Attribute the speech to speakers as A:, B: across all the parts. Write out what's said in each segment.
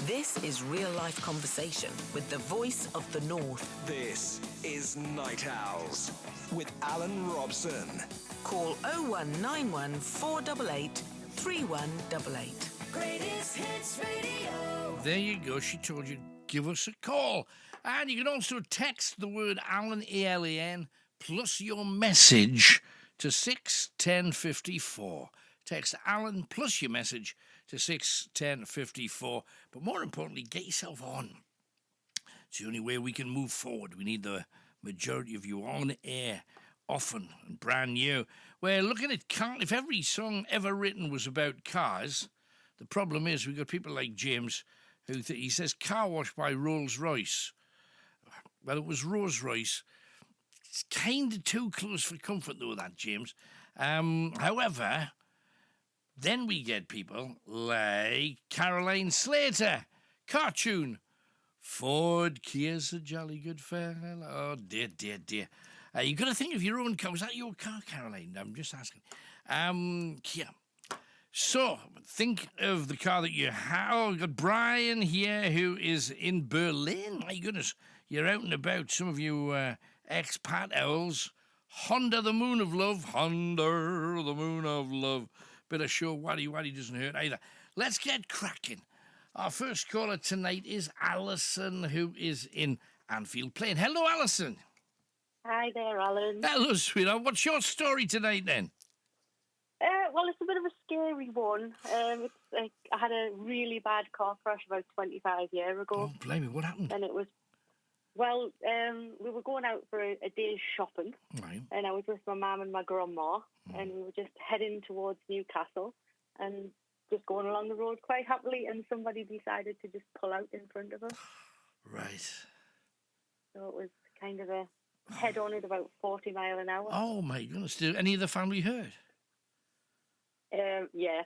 A: This is real-life conversation with the voice of the North.
B: This is Night Owls with Alan Robson.
A: Call 0191 488 3188.
C: Greatest Hits Radio.
D: There you go. She told you, give us a call. And you can also text the word Alan, A-L-A-N, plus your message to 61054. Text Alan plus your message to 61054. But more importantly, get yourself on. It's the only way we can move forward. We need the majority of you on air, often and brand new. We're looking at car. If every song ever written was about cars, the problem is we've got people like James who he says car wash by Rolls Royce. Well, it was Rolls Royce. It's kind of too close for comfort, though, that, James. However, then we get people like Caroline Slater, cartoon. Ford Kia's a jolly good fella. Oh, dear, dear, dear. You've got to think of your own car. Was that your car, Caroline? I'm just asking. Kia. So, think of the car that you have. Oh, we've got Brian here who is in Berlin. My goodness, you're out and about. Some of you expat owls. Honda, the moon of love. Honda, the moon of love. Bit of show waddy waddy doesn't hurt either. Let's get cracking. Our first caller tonight is Alison, who is in Anfield Plain. Hello, Alison.
E: Hi there, Alan.
D: Hello, sweetheart. What's your story tonight, then?
E: Well, it's a bit of a scary one. I had a really bad car crash about 25 years ago.
D: Oh, blimey, what happened?
E: And it was, well, we were going out for a day's shopping.
D: Right.
E: And I was with my mum and my grandma. And we were just heading towards Newcastle and just going along the road quite happily. And somebody decided to just pull out in front of us.
D: Right.
E: So it was kind of a head-on at about 40 miles an hour.
D: Oh, my goodness. Did any of the family hurt?
E: Yeah.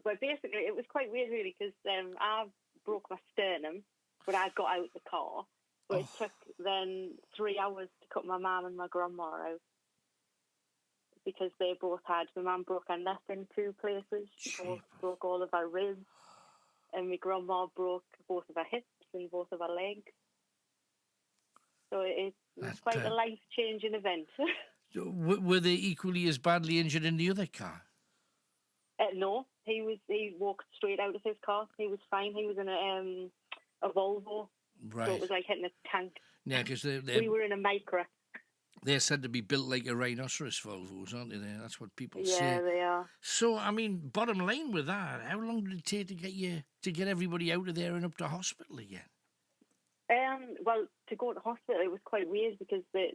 E: But basically, it was quite weird, really, because I broke my sternum, but I got out the car. But it took then 3 hours to cut my mum and my grandma out because they both had, my mum broke her neck in 2 places. She both broke all of her ribs, and my grandma broke both of her hips and both of her legs. So it was quite a life-changing event.
D: Were they equally as badly injured in the other car?
E: No, he walked straight out of his car. He was fine. He was in a Volvo.
D: Right.
E: So it was like hitting a tank.
D: Yeah, because
E: we were in a Micra.
D: They're said to be built like a rhinoceros Volvos, aren't they? That's what people say.
E: Yeah, they are.
D: So, I mean, bottom line with that, how long did it take to get everybody out of there and up to hospital again?
E: Well, to go to hospital, it was quite weird because they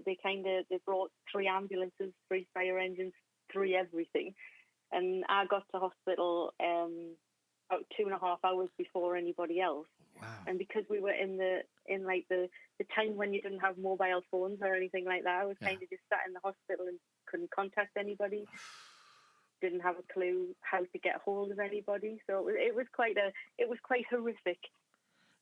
E: brought 3 ambulances, 3 fire engines, 3 everything, and I got to hospital about 2.5 hours before anybody else.
D: Wow!
E: And because we were in the time when you didn't have mobile phones or anything like that, I was kind of just sat in the hospital and couldn't contact anybody. Didn't have a clue how to get hold of anybody, so it was quite horrific.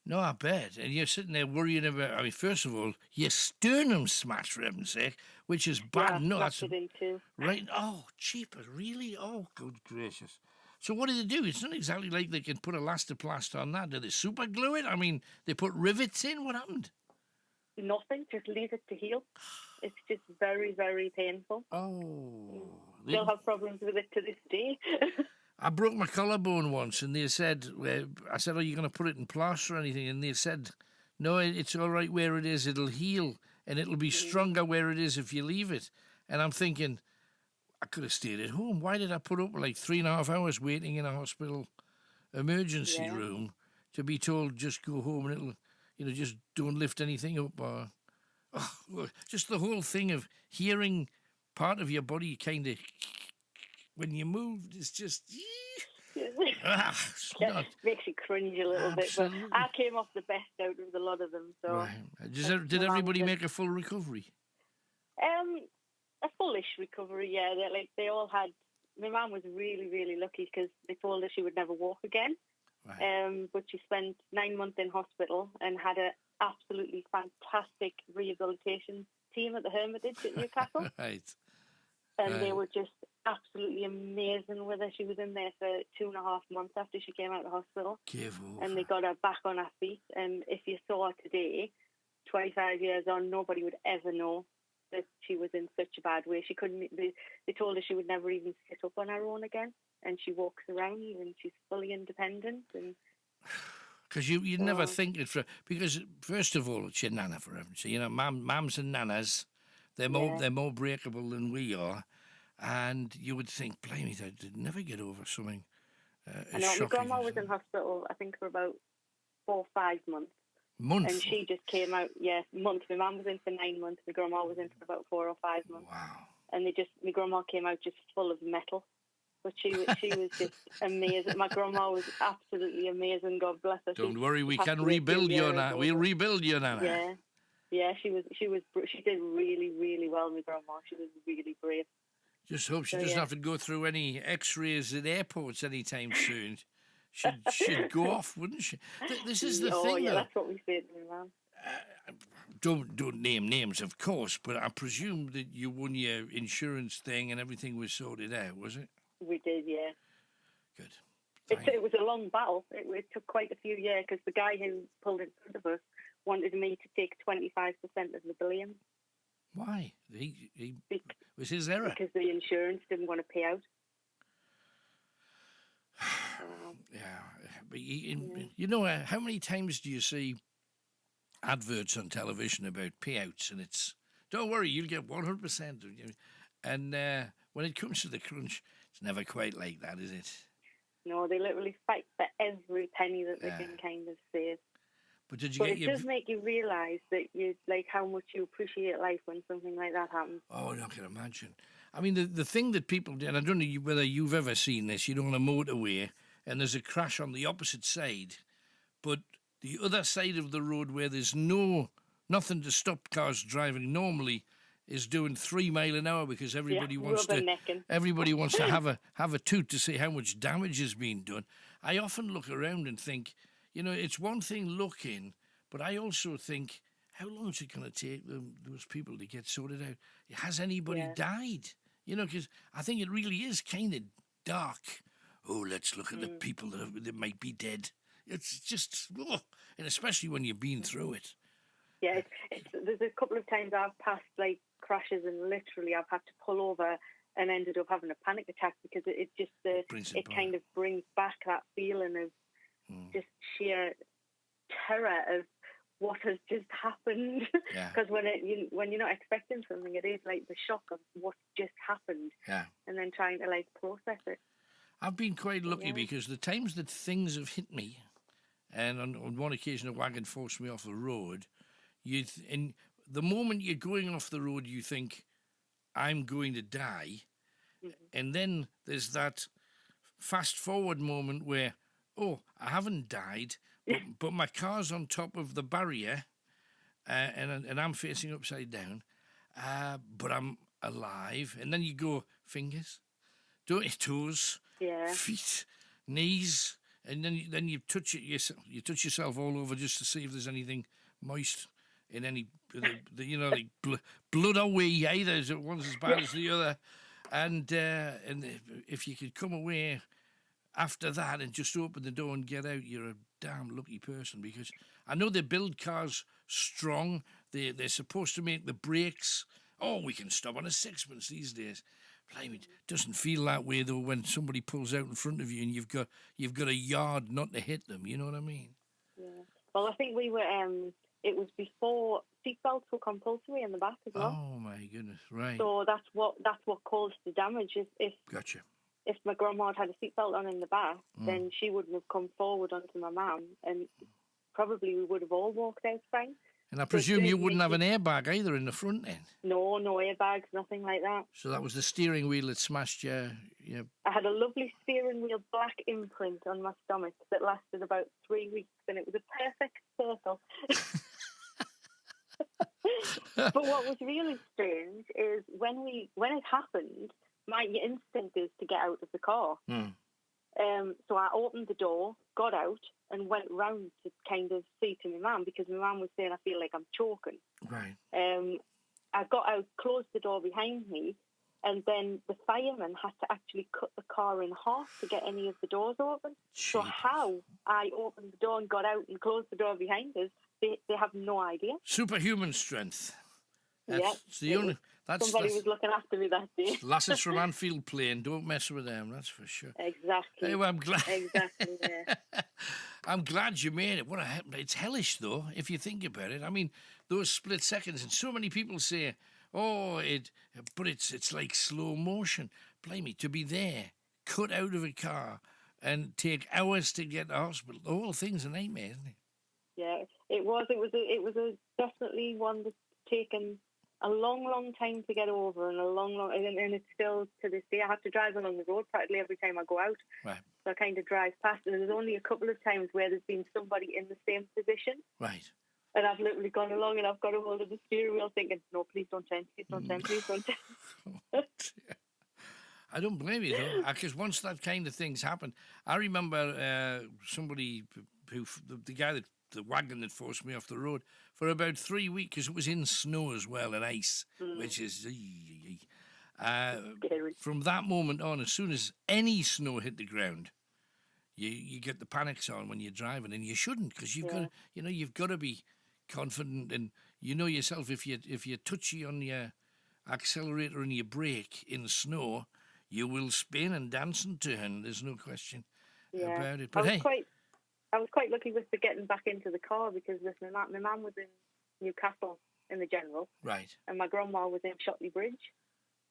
D: No, I bet. And you're sitting there worrying about, I mean, first of all, your sternum smashed, for heaven's sake, which is bad.
E: Yeah,
D: no, that's
E: it in too.
D: Right. Oh, cheaper, really? Oh, good gracious. So what do they do? It's not exactly like they can put a elastoplast on that. Do they super glue it? I mean, they put rivets in? What happened?
E: Nothing. Just leave it to heal. It's just very, very painful.
D: Oh.
E: Still have problems with it to this day.
D: I broke my collarbone once, and they said, I said, are you going to put it in plaster or anything? And they said, no, it's all right where it is. It'll heal, and it'll be stronger where it is if you leave it. And I'm thinking, I could have stayed at home. Why did I put up like 3.5 hours waiting in a hospital emergency room to be told just go home and it'll, just don't lift anything up? Or just the whole thing of hearing part of your body kind of... when you moved, it's just...
E: makes you cringe a little bit. But I came off the best out of the lot of them. So
D: right. Did everybody make a full recovery?
E: A fullish recovery, yeah. They all had... My mum was really, really lucky because they told her she would never walk again. Right. But she spent 9 months in hospital and had an absolutely fantastic rehabilitation team at the Hermitage at Newcastle.
D: Right.
E: And they were just absolutely amazing with her. She was in there for 2.5 months after she came out of the hospital. And they got her back on her feet. And if you saw her today, 25 years on, nobody would ever know that she was in such a bad way. She couldn't. They told her she would never even sit up on her own again. And she walks around and she's fully independent. And
D: because you'd never think it because first of all, it's your nana for heaven's sake. You know, mums and nanas, they're more breakable than we are, and you would think, blimey, they'd never get over something.
E: I know my grandma was in hospital, I think, for about 4 or 5 months.
D: Months.
E: And she just came out, months. My mum was in for 9 months. My grandma was in for about 4 or 5 months.
D: Wow.
E: And my grandma came out just full of metal. But she was just amazing. My grandma was absolutely amazing. God bless her.
D: Don't worry, we can rebuild your nana. We'll rebuild your nana.
E: Yeah. She did really, really well. My grandma. She was really brave.
D: Just hope she doesn't have to go through any X-rays at airports anytime soon. She'd go off, wouldn't she? This is the thing.
E: Yeah, that's what we say to my mum.
D: Don't name names, of course, but I presume that you won your insurance thing and everything was sorted out, was it?
E: We did, yeah.
D: Good.
E: It was a long battle. It took quite a few years because the guy who pulled in front of us wanted me to take 25% of the billion.
D: Why? Was his error?
E: Because the insurance didn't want to pay out.
D: But you know, how many times do you see adverts on television about payouts, and it's, don't worry, you'll get 100%. And when it comes to the crunch, it's never quite like that, is it?
E: No, they literally fight for every penny that they can kind of save.
D: But
E: it does make you realise that how much you appreciate life when something like that happens.
D: Oh, I can imagine. I mean, the thing that people do, and I don't know whether you've ever seen this, you're on a motorway and there's a crash on the opposite side, but the other side of the road where there's nothing to stop cars driving normally is doing 3 miles an hour because everybody wants to have a toot to see how much damage has been done. I often look around and think, you know, it's one thing looking, but I also think, how long is it going to take those people to get sorted out? Has anybody died? You know, because I think it really is kind of dark. Oh, let's look at the people that might be dead. It's just, and especially when you've been through it.
E: Yeah, there's a couple of times I've passed crashes and literally I've had to pull over and ended up having a panic attack because it kind of brings back that feeling of just sheer terror of what has just happened. Because when you're not expecting something, it is like the shock of what just happened.
D: Yeah.
E: And then trying to process it.
D: I've been quite lucky because the times that things have hit me, and on one occasion a wagon forced me off the road, in the moment you're going off the road, you think, I'm going to die. Mm-hmm. And then there's that fast forward moment where, oh, I haven't died, but my car's on top of the barrier and I'm facing upside down, but I'm alive. And then you go, fingers, toes, feet, knees, and then you touch it yourself. You touch yourself all over just to see if there's anything moist in any, blood or wee. Either one's as bad as the other, and if you could come away after that and just open the door and get out, you're a damn lucky person, because I know they build cars strong. They're supposed to make the brakes. Oh, we can stop on a sixpence these days. Blimey, it doesn't feel that way though when somebody pulls out in front of you and you've got a yard not to hit them. You know what I mean? Yeah.
E: Well, I think we were. It was before seatbelts were compulsory in the back as well.
D: Oh my goodness! Right.
E: So that's what caused the damage. If
D: gotcha.
E: If my grandma had a seatbelt on in the back, then she wouldn't have come forward onto my mum, and probably we would have all walked out fine.
D: And I presume you wouldn't have an airbag either in the front end?
E: No airbags, nothing like that.
D: So that was the steering wheel that smashed your...
E: I had a lovely steering wheel black imprint on my stomach that lasted about 3 weeks, and it was a perfect circle. But what was really strange is when it happened, my instinct is to get out of the car. So I opened the door, got out, and went round to kind of see to my mum, because my mum was saying, I feel like I'm choking.
D: Right.
E: I got out, closed the door behind me, And then the fireman had to actually cut the car in half to get any of the doors open. So how I opened the door and got out and closed the door behind us, they have no idea.
D: Superhuman strength.
E: Somebody was looking after me that day.
D: Lasses from Anfield Plain, don't mess with them, that's for sure.
E: Exactly.
D: Hey, well, I'm glad.
E: Exactly, yeah.
D: I'm glad you made it. It's hellish, though, if you think about it. I mean, those split seconds, and so many people say, but it's like slow motion. Blimey, to be there, cut out of a car, and take hours to get to the hospital. The whole thing's a nightmare, isn't it?
E: Yeah, it was. It was definitely one that's taken a long, long time to get over, and and it's still to this day. I have to drive along the road practically every time I go out.
D: Right.
E: So I kind of drive past, and there's only a couple of times where there's been somebody in the same position.
D: Right.
E: And I've literally gone along and I've got a hold of the steering wheel thinking, no, please don't turn, please don't turn, please don't turn.
D: I don't blame you, though, because once that kind of thing's happened, I remember somebody the guy the wagon that forced me off the road for about 3 weeks, because it was in snow as well and ice, which is... from that moment on, as soon as any snow hit the ground, you get the panics on when you're driving, and you shouldn't, because you've got to be confident, and you know yourself, if you're touchy on your accelerator and your brake in the snow, you will spin and dance and turn. There's no question about it. But
E: I was quite lucky with the getting back into the car, because my mum was in Newcastle in the General,
D: right,
E: and my grandma was in Shotley Bridge.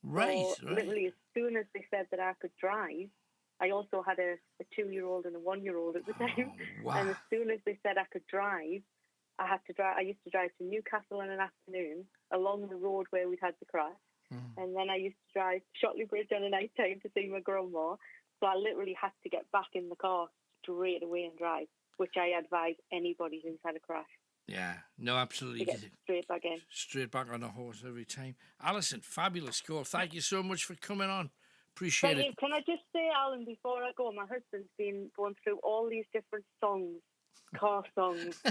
D: Right,
E: so literally as soon as they said that I could drive, I also had a 2-year-old and a 1-year-old at the time.
D: Wow.
E: And as soon as they said I could drive, I used to drive to Newcastle in an afternoon along the road where we'd had the crash. And then I used to drive Shotley Bridge on a night time to see my grandma. So I literally had to get back in the car straight away and drive, which I advise anybody who's had a crash.
D: Yeah, no, absolutely.
E: To get straight back in.
D: Straight back on a horse every time. Alison, fabulous call. Thank you so much for coming on. Appreciate it.
E: Can I just say, Alan, before I go, my husband's been going through all these different songs, car songs.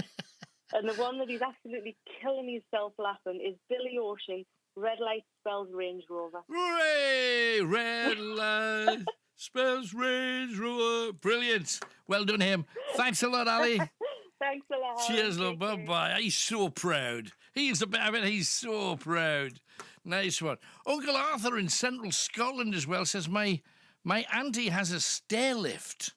E: And the one that he's absolutely killing himself laughing is Billy Ocean, Red Light Spells Range Rover.
D: Hooray! Red Light Spells Range Rover. Brilliant. Well done, him. Thanks a lot, Ali.
E: Thanks a lot.
D: Cheers, love. Bye-bye. He's so proud. He's so proud. Nice one. Uncle Arthur in central Scotland as well says, my auntie has a stair lift,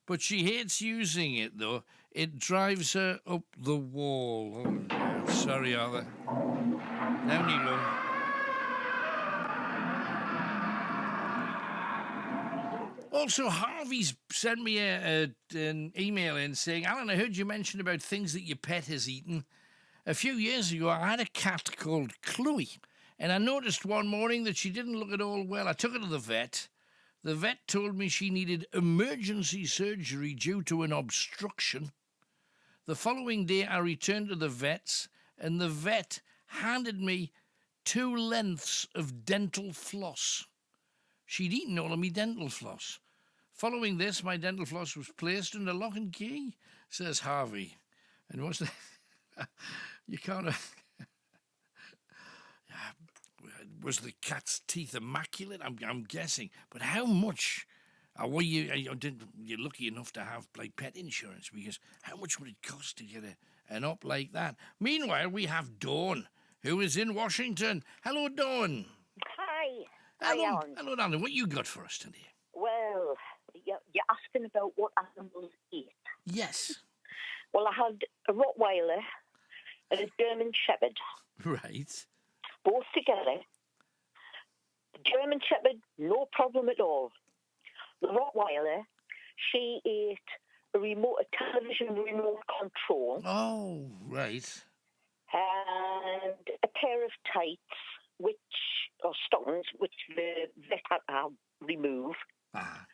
D: but she hates using it, though. It drives her up the wall. Oh, sorry, Arthur. Down you go. Also, Harvey's sent me an email in saying, Alan, I heard you mention about things that your pet has eaten. A few years ago, I had a cat called Chloe, and I noticed one morning that she didn't look at all well. I took her to the vet. The vet told me she needed emergency surgery due to an obstruction. The following day, I returned to the vet's, and the vet handed me 2 lengths of dental floss. She'd eaten all of my dental floss. Following this, my dental floss was placed under lock and key, says Harvey. And what's the... you can't... Was the cat's teeth immaculate? I'm guessing. But how much... were you're lucky enough to have like pet insurance, because how much would it cost to get an up like that? Meanwhile, we have Dawn, who is in Washington. Hello, Dawn.
F: Hi.
D: Hello,
F: Hi, Alan.
D: hello, Dawn. What you got for us today?
F: Well, you're asking about what animals eat.
D: Yes.
F: Well, I had a Rottweiler and a German Shepherd.
D: Right.
F: Both together. The German Shepherd, no problem at all. The Rottweiler, she ate a television remote control.
D: Oh, right.
F: And a pair of tights, or stockings, which the vet had to remove.
D: Ah.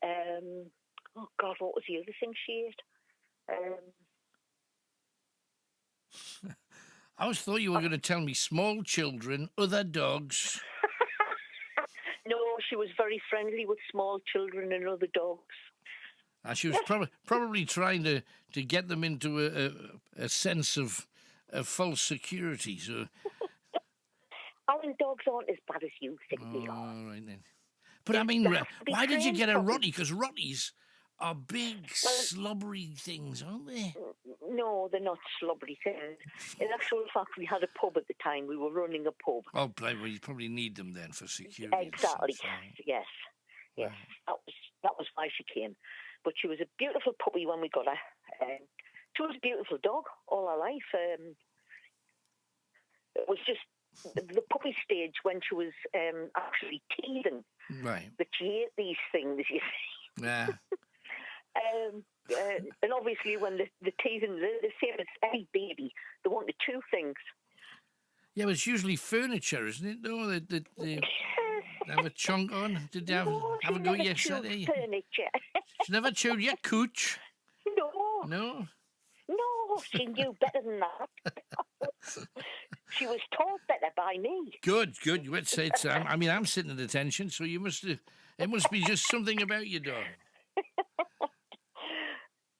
F: And, oh God, what was the other thing she ate?
D: I always thought you were going to tell me small children, other dogs.
F: No, she was very friendly with small children and other dogs.
D: And she was probably trying to get them into a sense of false security. So
F: Our dogs aren't as bad as you think they are.
D: All right then. But I mean,
F: They have to be
D: why did you
F: trained
D: get a
F: properly.
D: Rottie? Because Rotties are big, slobbery things, aren't they?
F: No, they're not slobbery things. In actual fact, we had a pub at the time. We were running a pub.
D: Oh, well, you probably need them then for security.
F: Exactly.
D: And stuff, so.
F: Yes. Yes. That was why she came. But she was a beautiful puppy when we got her. She was a beautiful dog all her life. It was just the puppy stage when she was actually teething.
D: Right.
F: But she ate these things, you see.
D: Yeah.
F: And obviously when the teething, the same as any baby, they wanted two things.
D: Yeah, but it's usually furniture, isn't it? No, they have a chunk on. Did they have a go yesterday?
F: Furniture.
D: She never chewed your cooch.
F: No.
D: No.
F: No, she knew better than that. She was taught better by me.
D: Good. Let's say it's. I mean, I'm sitting at attention, so you must. It must be just something about your dog.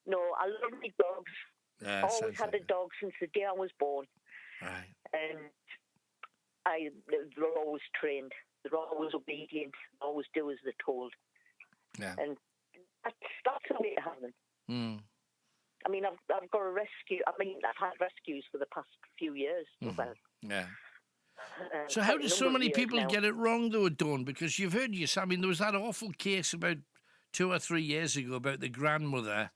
F: No, I love my dogs. Always had a dog since the day I was born.
D: Right.
F: And they're always trained. They're always obedient. Always do as they're told.
D: Yeah.
F: And that's the way to have them.
D: Mm.
F: I mean, I've got a rescue. I mean, I've had rescues for the past few years.
D: Mm-hmm.
F: Well,
D: yeah. So how do so many people get it wrong, though, Dawn? Because you've heard I mean, there was that awful case about 2 or 3 years ago about the grandmother,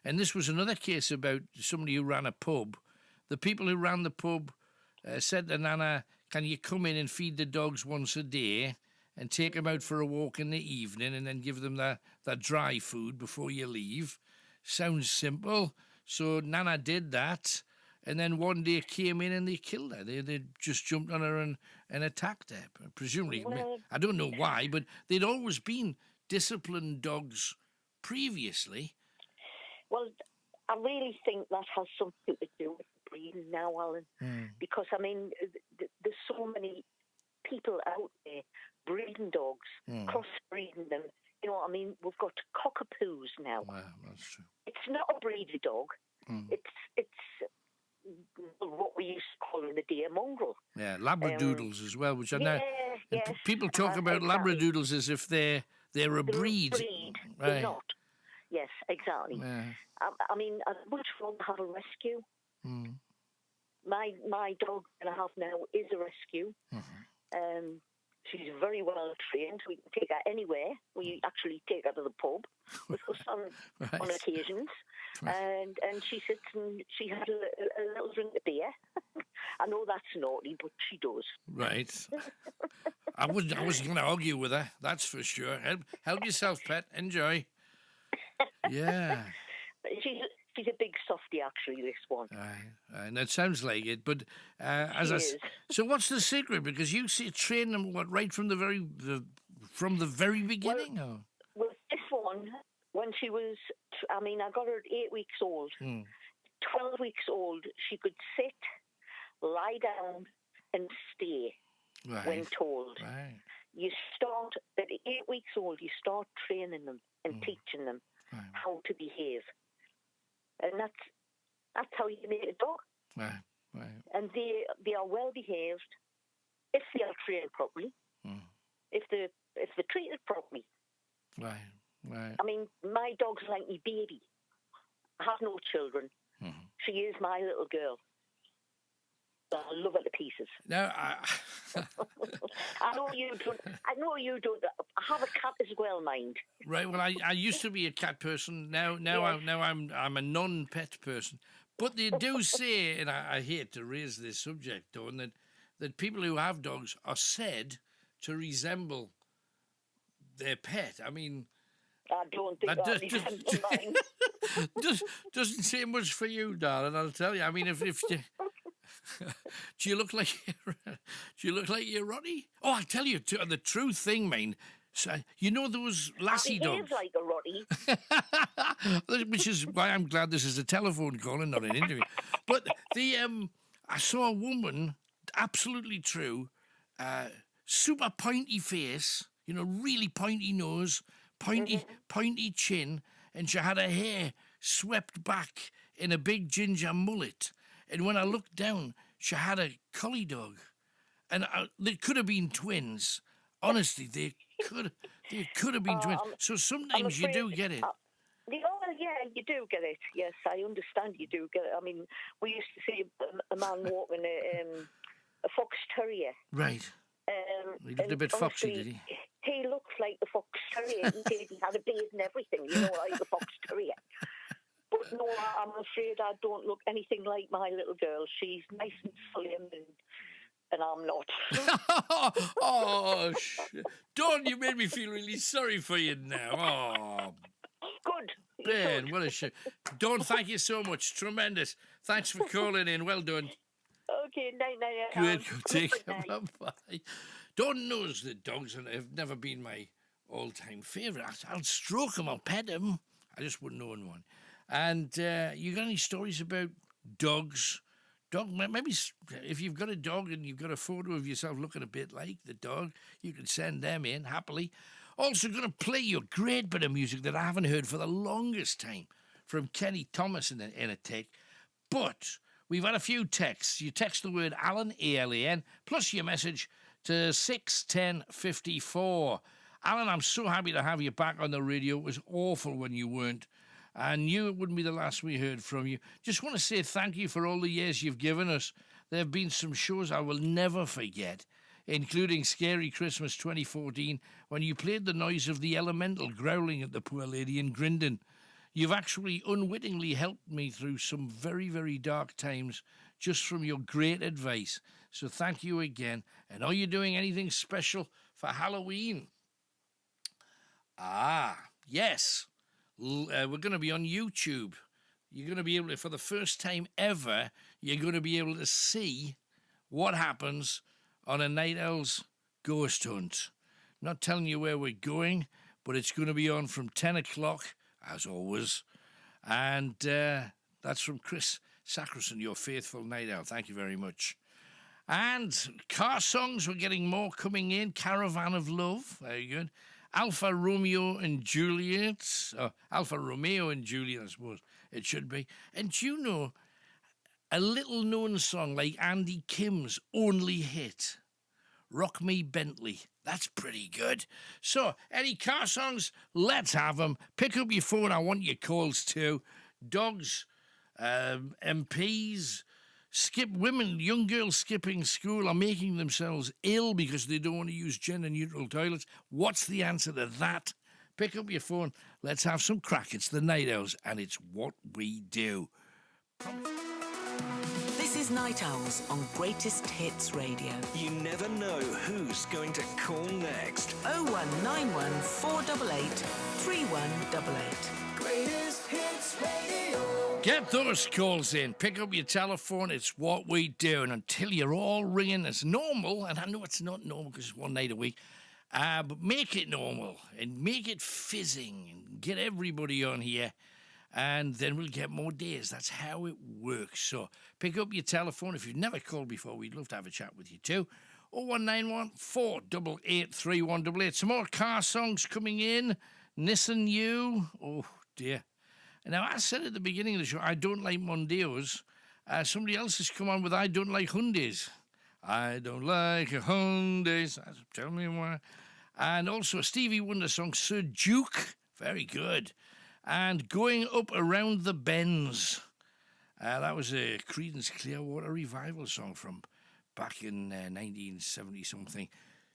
D: and this was another case about somebody who ran a pub. The people who ran the pub said to Nana, can you come in and feed the dogs once a day and take them out for a walk in the evening and then give them that dry food before you leave? Sounds simple. So Nana did that, and then one day came in and they killed her. They just jumped on her and attacked her. Presumably, I don't know why, but they'd always been disciplined dogs previously.
F: Well, I really think that has something to do with breeding now, Alan. Because, I mean, there's so many people out there breeding dogs, crossbreeding them. You know what I mean? We've got cockapoos now.
D: Wow, that's true.
F: It's not a breeder dog. It's what we used to call in the day a mongrel.
D: Yeah, labradoodles as well, which I know.
F: Yes,
D: people talk about
F: exactly.
D: labradoodles as if they're a breed.
F: They're
D: Right.
F: not. Yes, exactly.
D: Yeah.
F: I mean, I'd much rather have a rescue. My dog that I have now is a rescue. She's very well trained. We can take her anywhere. We actually take her to the pub with us on occasions. Right. And she sits and she has a little drink of beer. I know that's naughty, but she does. Right.
D: I wasn't going to argue with her, that's for sure. Help yourself, pet. Enjoy. Yeah.
F: She's a big softie, actually, this one.
D: And that sounds like it. But so what's the secret? Because you train them right from the very beginning.
F: Well, this one, when she was, I got her at 8 weeks old. 12 weeks old, she could sit, lie down, and stay when told.
D: Right.
F: You start at 8 weeks old. You start training them and teaching them how to behave. And that's how you make a dog.
D: Right.
F: And they are well behaved if they are trained properly. If they're treated properly.
D: Right.
F: I mean, my dog's like my baby. I have no children. She is my little girl. I love her to pieces.
D: No,
F: I know you don't. I have a cat as well, mind.
D: Right. Well, I used to be a cat person. Now I'm a non-pet person. But they do say, and I hate to raise this subject, Dawn, that people who have dogs are said to resemble their pet. I mean,
F: I don't think that resembles mine.
D: Doesn't say much for you, darling. I'll tell you. I mean, if you. Do you look like you're Roddy? Oh, I'll tell you the true thing, man. So, you know those lassie dogs.
F: He is like a Roddy.
D: Which is why I'm glad this is a telephone call and not an interview. But I saw a woman, absolutely true, super pointy face, really pointy nose, pointy chin, and she had her hair swept back in a big ginger mullet. And when I looked down, she had a collie dog. And they could have been twins. Honestly, they could have been twins. So sometimes you do get it.
F: Yeah, you do get it. Yes, I understand you do get it. I mean, we used to see a man walking a fox terrier.
D: Right. He looked a bit foxy, did he?
F: He looked like the fox terrier. He had a beard and everything, like the fox terrier. But no, I'm afraid I don't look anything like my little girl. She's nice and slim, and I'm not.
D: Oh, Dawn, you made me feel really sorry for you now. Oh.
F: Good.
D: Ben, what a shame. Dawn, thank you so much. Tremendous. Thanks for calling in. Well done.
F: Okay, night.
D: Good. Take care. Bye-bye. Dawn knows that dogs have never been my all-time favourite. I'll stroke them, I'll pet them. I just wouldn't own one. And you got any stories about dogs? Maybe if you've got a dog and you've got a photo of yourself looking a bit like the dog, you can send them in happily. Also going to play you a great bit of music that I haven't heard for the longest time from Kenny Thomas in a take. But we've had a few texts. You text the word Alan, A-L-A-N, plus your message to 61054. Alan, I'm so happy to have you back on the radio. It was awful when you weren't. I knew it wouldn't be the last we heard from you. Just want to say thank you for all the years you've given us. There have been some shows I will never forget, including Scary Christmas 2014, when you played the noise of the elemental growling at the poor lady in Grindon. You've actually unwittingly helped me through some very, very dark times just from your great advice. So thank you again. And are you doing anything special for Halloween? Yes. We're going to be on YouTube. You're going to be able to, for the first time ever, you're going to be able to see what happens on a Night Owl's ghost hunt. I'm not telling you where we're going, but it's going to be on from 10 o'clock, as always. And that's from Chris Sackerson, your faithful Night Owl. Thank you very much. And car songs, we're getting more coming in. Caravan of Love, very good. Alfa Romeo and Juliet, I suppose it should be. And do you know, a little-known song like Andy Kim's only hit, Rock Me Bentley. That's pretty good. So, any car songs? Let's have them. Pick up your phone. I want your calls too. Dogs, MPs, young girls skipping school are making themselves ill because they don't want to use gender-neutral toilets. What's the answer to that? Pick up your phone. Let's have some crack. It's the Night Owls, and it's what we do.
A: This is Night Owls on Greatest Hits Radio.
B: You never know who's going to call next.
A: 0191 488 3188.
C: Greatest Hits Radio.
D: Get those calls in. Pick up your telephone. It's what we do. And until you're all ringing as normal, and I know it's not normal because it's one night a week, but make it normal and make it fizzing and get everybody on here. And then we'll get more days. That's how it works. So pick up your telephone. If you've never called before, we'd love to have a chat with you too. 0191 488 3188. Some more car songs coming in. Nissan U. Oh, dear. Now, I said at the beginning of the show, I don't like Mondeos. Somebody else has come on with I don't like Hyundais. I don't like Hyundais. Tell me why. And also a Stevie Wonder song, Sir Duke. Very good. And Going Up Around the Bends. That was a Creedence Clearwater Revival song from back in 1970-something.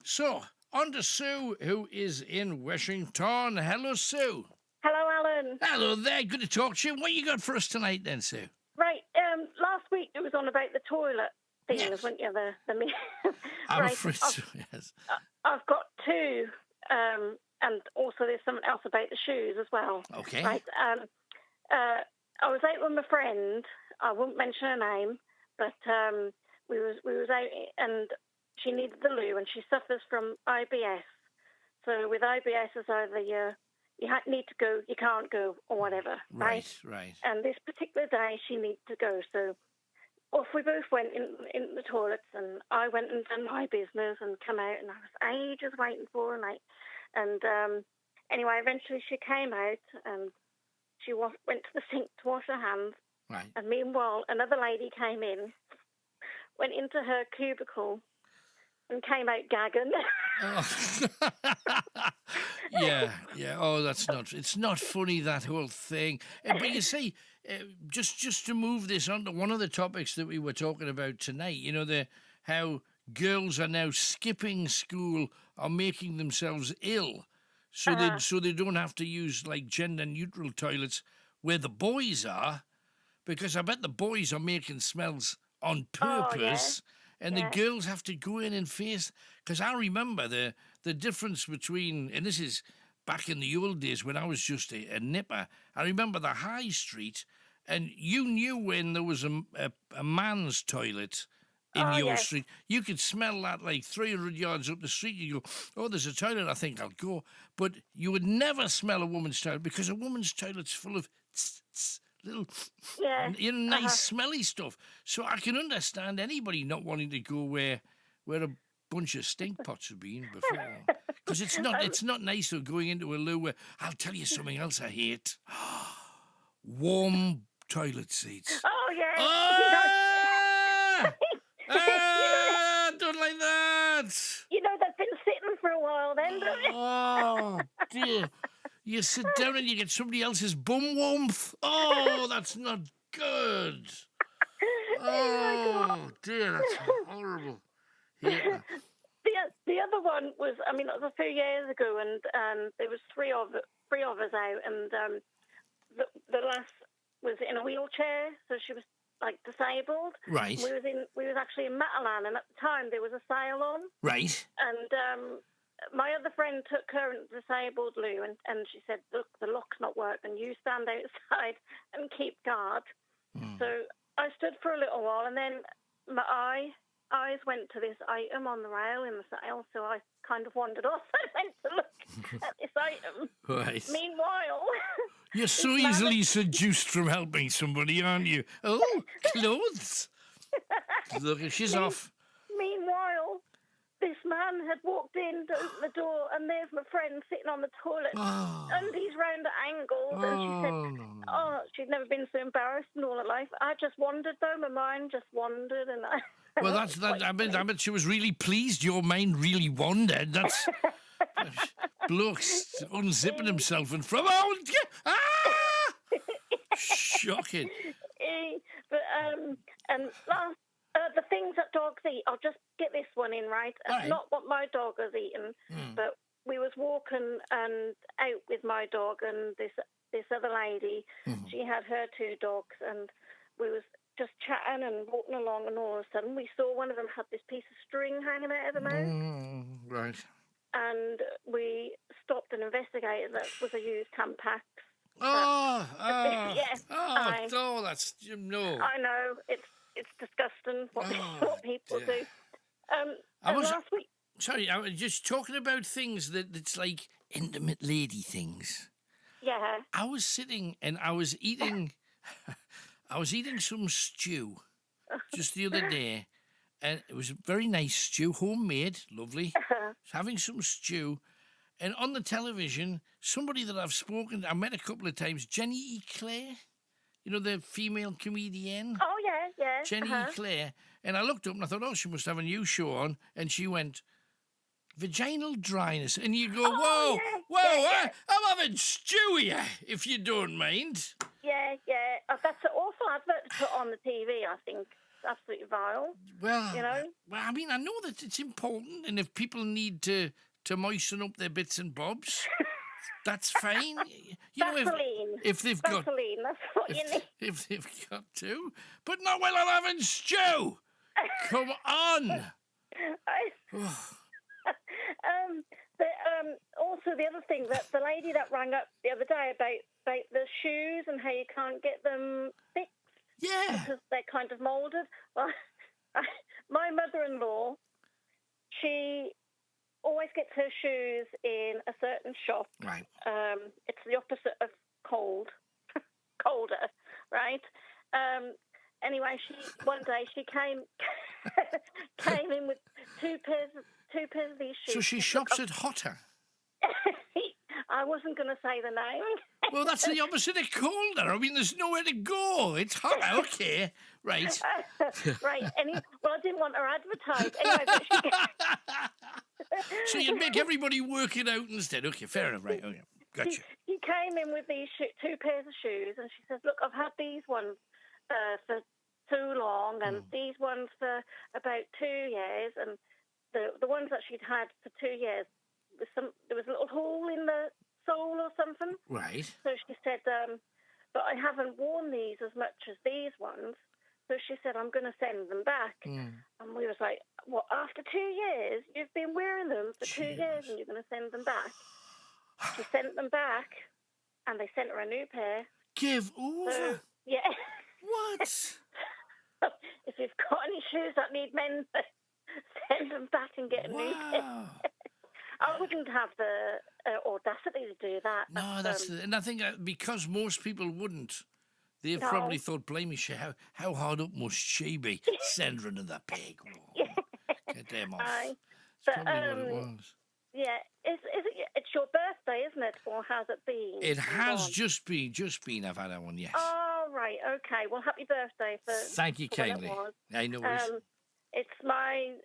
D: So, on to Sue, who is in Washington. Hello, Sue.
G: Hello, Alan.
D: Hello there. Good to talk to you. What you got for us tonight then, Sue?
G: Right. Last week it was on about the toilet things,
D: Yes.
G: weren't you?
D: I'm
G: Right,
D: afraid so, yes.
G: I've got two, and also there's something else about the shoes as well.
D: Okay.
G: Right. I was out with my friend. I won't mention her name, but we was out and she needed the loo, and she suffers from IBS. So with IBS, it's either you need to go, you can't go, or whatever.
D: Right.
G: And this particular day, she needed to go. So off we both went in the toilets, and I went and done my business and come out, and I was ages waiting for her. And anyway, eventually she came out, and she went to the sink to wash her hands.
D: Right.
G: And meanwhile, another lady came in, went into her cubicle, and came out gagging.
D: Oh. Yeah. Oh, it's not funny, that whole thing. But you see, just to move this on to one of the topics that we were talking about tonight, how girls are now skipping school or making themselves ill so they don't have to use like gender neutral toilets where the boys are, because I bet the boys are making smells on purpose. And the girls have to go in and face, because I remember the difference between, and this is back in the old days when I was just a nipper, I remember the high street, and you knew when there was a man's toilet in your street. You could smell that like 300 yards up the street. You go, oh, there's a toilet, I think I'll go. But you would never smell a woman's toilet, because a woman's toilet's full of little, nice smelly stuff. So I can understand anybody not wanting to go where a bunch of stink pots have been before, because it's not nice though going into a loo where, I'll tell you something else I hate: warm toilet seats.
G: Oh yeah.
D: Don't like that.
G: They've been sitting for a while then, don't they?
D: Oh dear. You sit down and you get somebody else's bum warmth. Oh, that's not good. Oh, dear, that's horrible. Yeah.
G: The other one was, it was a few years ago, and there was three of us out, and the lass was in a wheelchair, so she was like disabled.
D: Right.
G: We was actually in Matalan, and at the time there was a sale on.
D: Right.
G: And my other friend took her in the disabled loo, and she said, look, the lock's not working. You stand outside and keep guard. So I stood for a little while, and then my eyes went to this item on the rail in the sale, so I kind of wandered off. I went to look at this item.
D: Right.
G: Meanwhile...
D: You're so easily seduced from helping somebody, aren't you? Oh, clothes. Look, she's off.
G: Meanwhile... this man had walked in to open the door, and there's my friend sitting on the toilet, and he's round at angles, and she said, she'd never been so embarrassed in all her life. I just wondered, though, my mind just wandered, and I...
D: Well, that's that. I bet she was really pleased. Your mind really wandered. That's... Bloke's unzipping himself and from... Shocking.
G: But, and last... the things that dogs eat, I'll just get this one in, right? It's not what my dog has eaten, but we was walking and out with my dog and this other lady. She had her two dogs, and we was just chatting and walking along, and all of a sudden we saw one of them had this piece of string hanging out of the mouth.
D: Right.
G: And we stopped and investigated. That was a used Tampax.
D: That's... No.
G: I know, it's disgusting what people do. Last week...
D: Sorry, I was just talking about things that's like intimate lady things.
G: Yeah.
D: I was sitting and I was eating some stew just the other day, and it was a very nice stew, homemade, lovely. Having some stew, and on the television, somebody that I met a couple of times, Jenny Eclair. The female comedian?
G: Oh, yeah.
D: Jenny Eclair. And I looked up and I thought, she must have a new show on. And she went, vaginal dryness. And you go, whoa, I'm having stew here, if you don't mind.
G: Yeah. That's an awful advert to put on the TV, I think. It's absolutely vile.
D: Well, I know that it's important. And if people need to moisten up their bits and bobs... That's fine. If they've got...
G: Vaseline, that's what you need.
D: If they've got to. But not while I'm having stew. Come on.
G: Also, the other thing, that the lady that rang up the other day about the shoes and how you can't get them fixed.
D: Yeah.
G: Because they're kind of moulded. Well, my mother-in-law, she... always gets her shoes in a certain shop.
D: Right.
G: It's the opposite of colder, right? Anyway, one day she came in with two pairs of these shoes.
D: So she shops at Hotter.
G: I wasn't going to say the name.
D: Well, that's the opposite of colder. I mean, there's nowhere to go. It's hot. Okay, right.
G: Right. Well, I didn't want her advertised. Anyway, but
D: So you'd make everybody work it out instead. Okay, fair enough. Right, okay. Gotcha.
G: She came in with these two pairs of shoes, and she says, "Look, I've had these ones for too long, and these ones for about 2 years, and the ones that she'd had for 2 years, there was a little hole in the sole or something."
D: Right.
G: So she said, "But I haven't worn these as much as these ones." So she said, "I'm going to send them back." And we was like, "What, after 2 years? You've been wearing them for 2 years and you're going to send them back?" She sent them back, and they sent her a new pair.
D: Give over?
G: So, yeah.
D: What?
G: If you've got any shoes that need mending, send them back and get a new pair. I wouldn't have the audacity to do that.
D: No, and I think because most people wouldn't, they've probably thought, blimey, how hard up must she be? Send her another pig. Oh, get them off. That's probably what it was.
G: Yeah, it's your birthday, isn't it? Or has it been?
D: It has just been. I've had that one, yes.
G: Oh, right, okay. Well, happy birthday for.
D: Thank you kindly. I know
G: it's my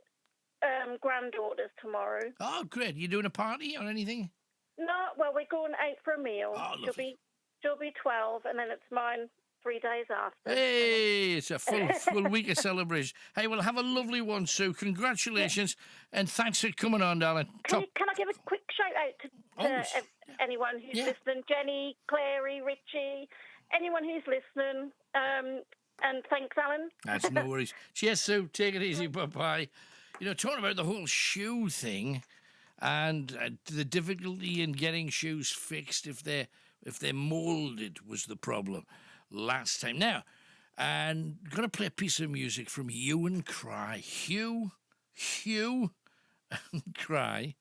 G: granddaughter's tomorrow.
D: Oh, great! You doing a party or anything?
G: No, well, we're going out for a meal.
D: Oh,
G: she'll be 12, and then it's mine 3 days after.
D: Hey, it's a full week of celebration. Hey, well, have a lovely one, Sue. Congratulations, and thanks for coming on, darling.
G: Can I give a quick shout out to anyone who's listening? Jenny, Clary, Richie, anyone who's listening. And thanks, Alan.
D: That's no worries. Cheers, Sue. Take it easy. Bye-bye. You know, talking about the whole shoe thing and the difficulty in getting shoes fixed if they're moulded was the problem last time. Now, and I'm going to play a piece of music from Hue and Cry. Hue and Cry.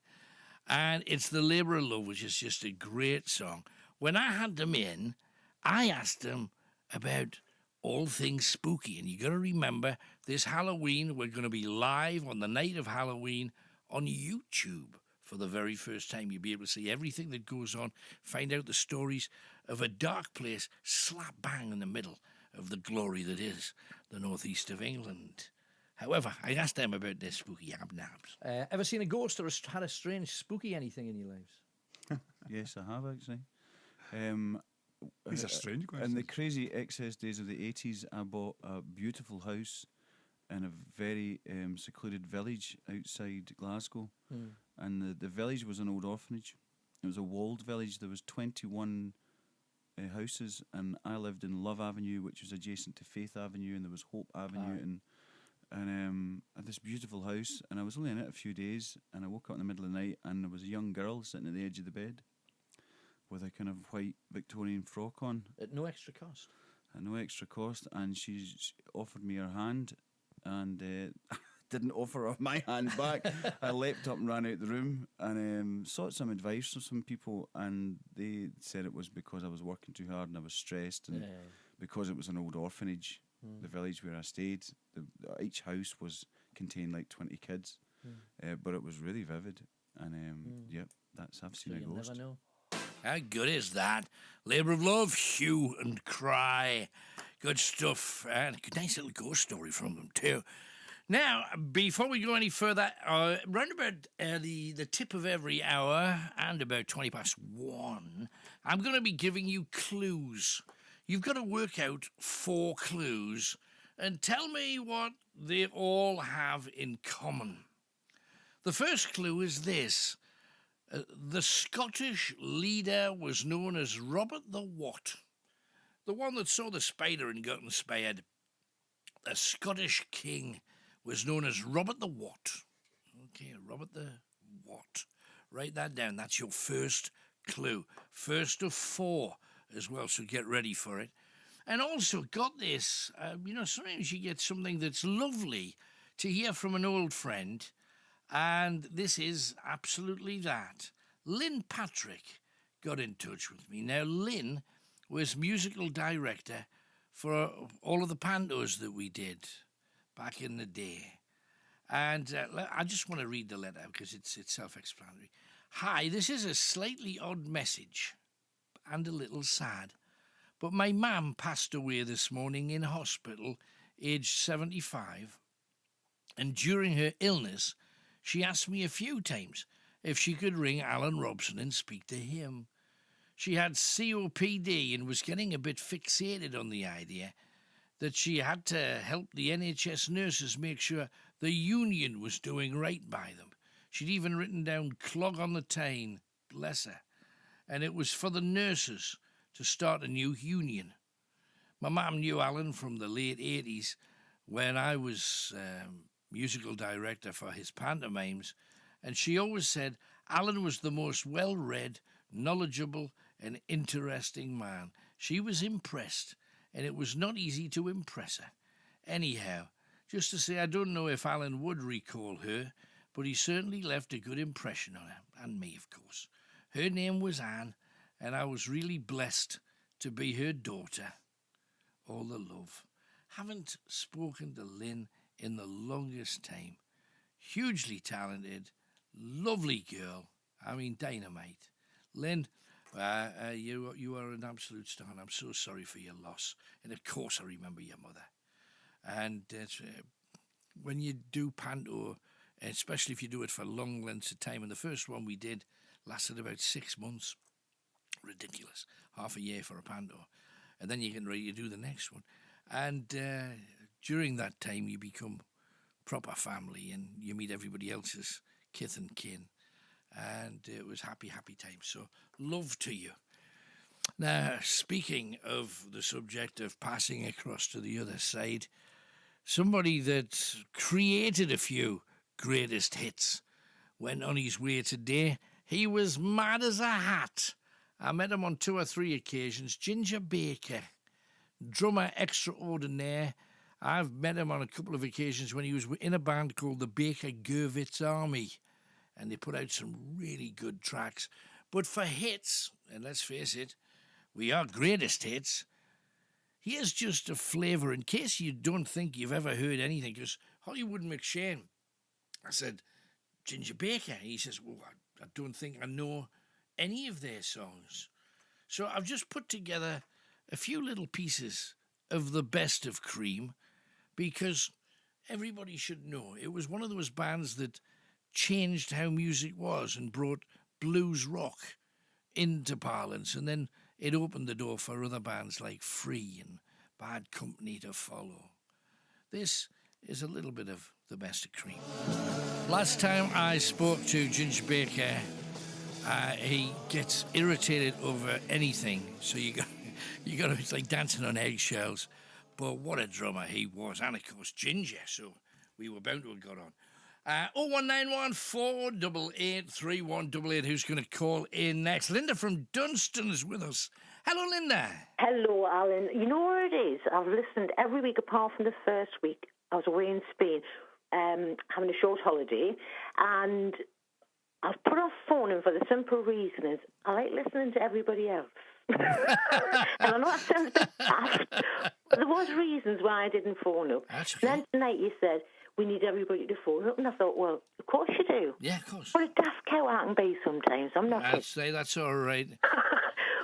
D: And it's The Labour of Love, which is just a great song. When I had them in, I asked them about all things spooky. And you got to remember, this Halloween, we're going to be live on the night of Halloween on YouTube for the very first time. You'll be able to see everything that goes on, find out the stories of a dark place slap bang in the middle of the glory that is the northeast of England. However, I asked them about their spooky abnabs.
H: Ever seen a ghost or had a strange spooky anything in your lives?
I: Yes, I have actually.
J: These are strange questions.
I: In the crazy excess days of the 80s, I bought a beautiful house in a very secluded village outside Glasgow. And the village was an old orphanage. It was a walled village. There was 21 houses, and I lived in Love Avenue, which was adjacent to Faith Avenue, and there was Hope Avenue, and I had this beautiful house, and I was only in it a few days, and I woke up in the middle of the night, and there was a young girl sitting at the edge of the bed with a kind of white Victorian frock on.
H: At no extra cost?
I: At no extra cost, and she offered me her hand, and didn't offer her my hand back. I leapt up and ran out the room and sought some advice from some people, and they said it was because I was working too hard and I was stressed, and because it was an old orphanage, the village where I stayed, each house contained like 20 kids, but it was really vivid, and yep, I've seen a ghost.
H: Never know.
D: How good is that? Labour of Love, Hue and Cry. Good stuff. And a nice little ghost story from them too. Now, before we go any further, round about the tip of every hour and about 1:20, I'm going to be giving you clues. You've got to work out 4 clues and tell me what they all have in common. The first clue is this. The Scottish leader was known as Robert the What? The one that saw the spider and got inspired. The Scottish king was known as Robert the What? Okay, Robert the What? Write that down. That's your first clue. First of 4 as well, so get ready for it. And also, got this, sometimes you get something that's lovely to hear from an old friend, and this is absolutely that. Lynn Patrick got in touch with me. Now, Lynn was musical director for all of the pantos that we did back in the day. And I just want to read the letter because it's self-explanatory. Hi, this is a slightly odd message. and a little sad. But my mum passed away this morning in hospital, aged 75, and during her illness, she asked me a few times if she could ring Alan Robson and speak to him. She had COPD and was getting a bit fixated on the idea that she had to help the NHS nurses make sure the union was doing right by them. She'd even written down clog on the Tyne, bless her, and it was for the nurses to start a new union. My mum knew Alan from the late 80s when I was musical director for his pantomimes, and she always said Alan was the most well-read, knowledgeable and interesting man. She was impressed, and it was not easy to impress her. Anyhow, just to say, I don't know if Alan would recall her, but he certainly left a good impression on her, and me, of course. Her name was Anne, and I was really blessed to be her daughter. All the love. Haven't spoken to Lynn in the longest time. Hugely talented, lovely girl. I mean, dynamite. Lynn, you are an absolute star, and I'm so sorry for your loss. And of course, I remember your mother. And when you do panto, especially if you do it for long lengths of time, and the first one we did lasted about 6 months. Ridiculous. Half a year for a panto. And then you get ready to do the next one. And during that time, you become proper family, and you meet everybody else's kith and kin. And it was happy, happy times. So love to you. Now, speaking of the subject of passing across to the other side, somebody that created a few greatest hits went on his way today. He was mad as a hat. I met him on 2 or 3 occasions. Ginger Baker, drummer extraordinaire. I've met him on a couple of occasions when he was in a band called the Baker Gurvitz Army, and they put out some really good tracks. But for hits, and let's face it, we are greatest hits, here's just a flavour in case you don't think you've ever heard anything, because Hollywood McShane, I said, Ginger Baker. He says, well, I don't think I know any of their songs. So I've just put together a few little pieces of the best of Cream, because everybody should know it was one of those bands that changed how music was and brought blues rock into parlance, and then it opened the door for other bands like Free and Bad Company to follow. This is a little bit of the best of Cream. Last time I spoke to Ginger Baker, he gets irritated over anything, so you got it's like dancing on eggshells. But what a drummer he was, and of course Ginger, so we were bound to have got on. 01914 488 3188. Who's going to call in next? Linda from Dunstan is with us. Hello, Linda.
F: Hello, Alan. You know where it is? I've listened every week apart from the first week. I was away in Spain, having a short holiday, and I've put off phoning for the simple reason is I like listening to everybody else. And I know that sounds a bit daft, but there was reasons why I didn't phone up.
D: That's okay.
F: And then tonight you said, we need everybody to phone up, and I thought, well, of course you do.
D: Yeah, of course.
F: What a daft cow I can be sometimes. I'm not
D: I'd say that's all right.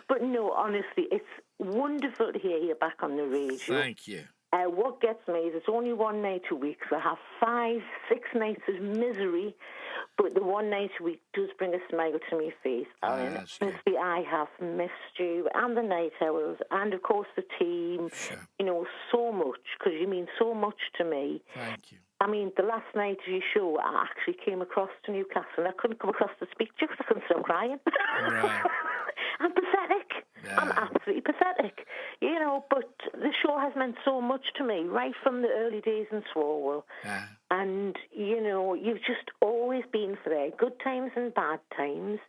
F: But no, honestly, it's wonderful to hear you back on the radio.
D: Thank you.
F: What gets me is it's only one night a week, so I have 5, 6 nights of misery, but the one night a week does bring a smile to my face, Alan. Honestly, I have missed you, and the Night Owls, and of course the team,
D: sure.
F: You know, so much, because you mean so much to me.
D: Thank you.
F: I mean, the last night of your show, I actually came across to Newcastle, and I couldn't come across to speak to you because I couldn't stop crying.
D: Right.
F: I'm pathetic.
D: Yeah.
F: I'm absolutely pathetic. You know, but the show has meant so much to me, right from the early days in Swalwell.
D: Yeah.
F: And, you know, you've just always been there, good times and bad times.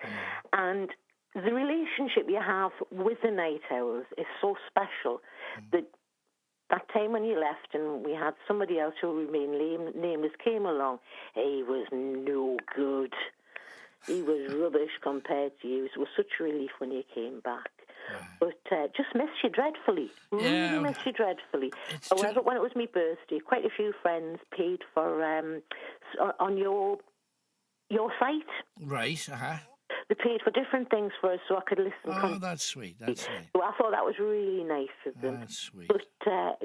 F: And the relationship you have with the Night Owls is so special that time when you left and we had somebody else who remained nameless came along, he was no good. He was rubbish compared to you. So it was such a relief when you came back. But just miss you dreadfully. Really miss you dreadfully. However, when it was my birthday, quite a few friends paid for on your site.
D: Right, uh-huh.
F: they paid for different things for us so I could listen.
D: Oh, that's sweet. That's sweet.
F: So I thought that was really nice of them.
D: That's sweet.
F: But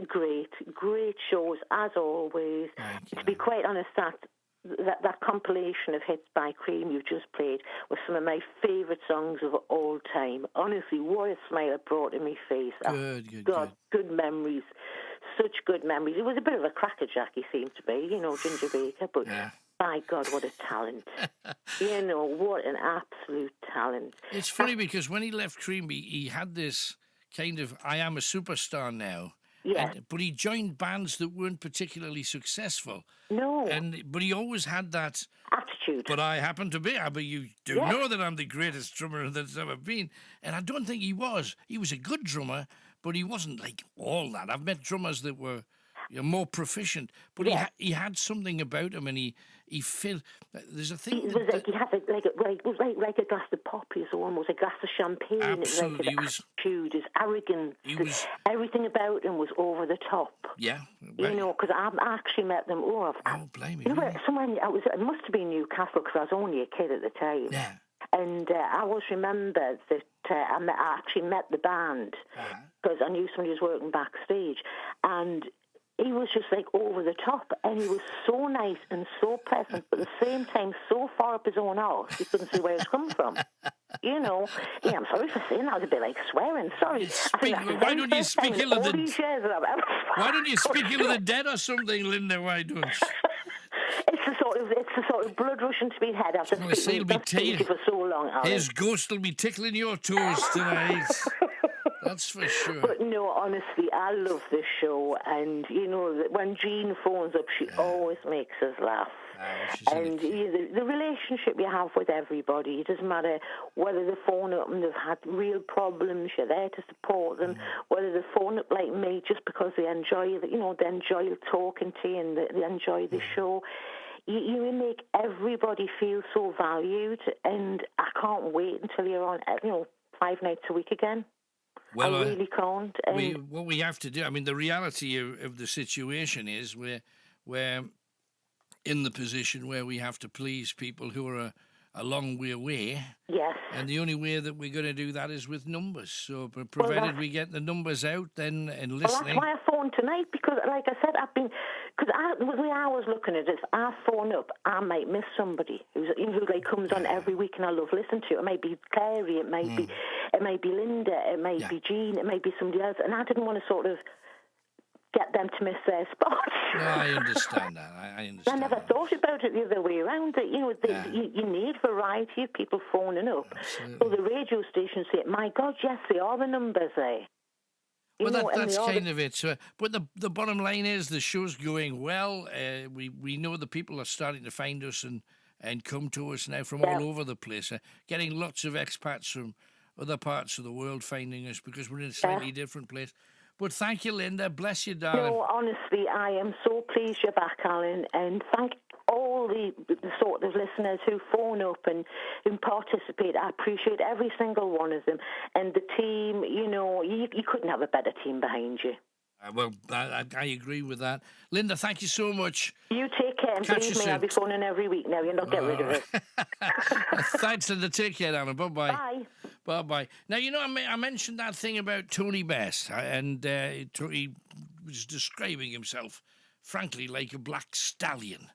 F: great shows as always. To be quite honest, that compilation of hits by Cream you've just played was some of my favourite songs of all time. Honestly, what a smile it brought to my face. Good memories. Such good memories. It was a bit of a crackerjack, he seemed to be, Ginger Baker, but my God, what a talent. What an absolute talent.
D: It's funny because when he left Cream, he had this kind of, I am a superstar now.
F: Yeah.
D: But he joined bands that weren't particularly successful.
F: No.
D: But he always had that
F: attitude.
D: But I happen to be. But you do know that I'm the greatest drummer that's ever been. And I don't think he was. He was a good drummer, but he wasn't like all that. I've met drummers that were more proficient, but he had something about him, and he felt there's a thing.
F: It was like he had like a glass of poppies, almost a glass of champagne.
D: Absolutely,
F: his attitude, his arrogance, everything about him was over the top.
D: Yeah,
F: because I actually met them.
D: Blame me.
F: Somewhere it must have been Newcastle because I was only a kid at the time.
D: Yeah.
F: And I always remember that I actually met the band because I knew somebody was working backstage, and he was just like over the top, and he was so nice and so pleasant, but at the same time so far up his own arse, he couldn't see where it was coming from. I'm sorry for saying that. Was a bit like swearing. Sorry.
D: Why don't you speak ill of the dead or something, Linda? Why don't you?
F: It's the sort of blood rushing to my head after speaking for so long. Alan.
D: His ghost will be tickling your toes tonight. That's for sure.
F: But no, honestly, I love this show, and when Jean phones up, she always makes us laugh. And the relationship you have with everybody, it doesn't matter whether they phone up and they've had real problems, you're there to support them, whether they phone up like me just because they enjoy they enjoy talking to you and they enjoy the show. You make everybody feel so valued, and I can't wait until you're on 5 nights a week again.
D: Well,
F: I really can't.
D: What we have to do, I mean, the reality of the situation is we're in the position where we have to please people who are a long way away.
F: Yes.
D: And the only way that we're going to do that is with numbers. So provided we get the numbers out then and listening.
F: Well, that's why I phoned tonight, because like I said, the way I was looking at it, I phone up, I might miss somebody who comes on every week and I love listening to. It might be Clary, it might be Linda, it might be Jean, it might be somebody else, and I didn't want to sort of get them to miss their spot.
D: No, I understand that. I understand.
F: I never thought about it the other way around. That you need variety of people phoning up.
D: Absolutely.
F: So the radio stations say, "My God, yes, they are the numbers there."
D: Well, that's kind of it. So, but the bottom line is the show's going well. We know the people are starting to find us and come to us now from all over the place. Getting lots of expats from other parts of the world finding us because we're in a slightly different place. But thank you, Linda. Bless you, darling.
F: No, honestly, I am so pleased you're back, Alan, and thank all the sort of listeners who phone up and who participate. I appreciate every single one of them. And the team, you couldn't have a better team behind you.
D: Well, I agree with that. Linda, thank you so much.
F: You take care, and believe me, I'll be phoning every week now. You'll not get rid of it.
D: Thanks, Linda. Take care, Alan. Bye-bye.
F: Bye.
D: Bye-bye. Now, I mentioned that thing about Tony Best, and he was describing himself, frankly, like a black stallion,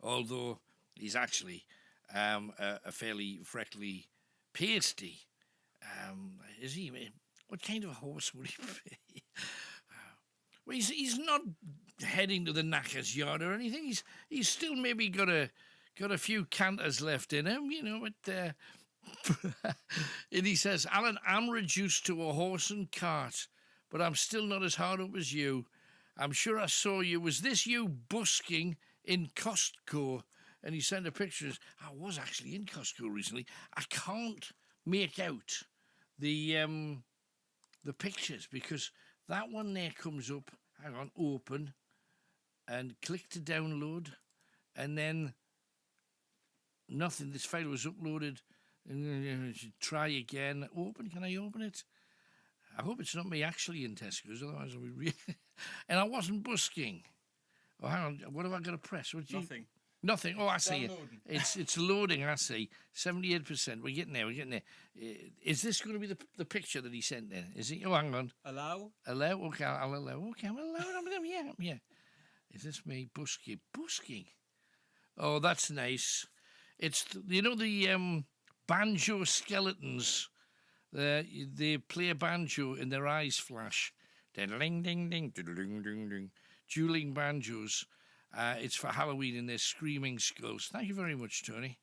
D: although he's actually a fairly freckly pasty. Is he? What kind of a horse would he be? Well, he's not heading to the knacker's yard or anything. He's still maybe got a few canters left in him, but... and he says, Alan, I'm reduced to a horse and cart, but I'm still not as hard up as you. I'm sure I saw you. Was this you busking in Costco? And he sent a picture. I was actually in Costco recently. I can't make out the pictures because that one there comes up. Hang on, open, and click to download, and then nothing. This file was uploaded. Try again. Open? Can I open it? I hope it's not me actually in Tesco's, otherwise I'll be really... And I wasn't busking. Oh, hang on. What have I got to press?
J: Nothing.
D: Nothing. Oh, I see it. It's loading. I see. 78%. We're getting there. We're getting there. Is this going to be the picture that he sent in? Is it? Oh, hang on.
J: Allow.
D: Okay, I'll allow. Okay, I'll allow it. Yeah. Is this me busking? Busking. Oh, that's nice. It's the banjo skeletons. They play a banjo and their eyes flash. Ding ding ding ding ding ding. Dueling banjos. It's for Halloween and they're screaming skulls. Thank you very much, Tony.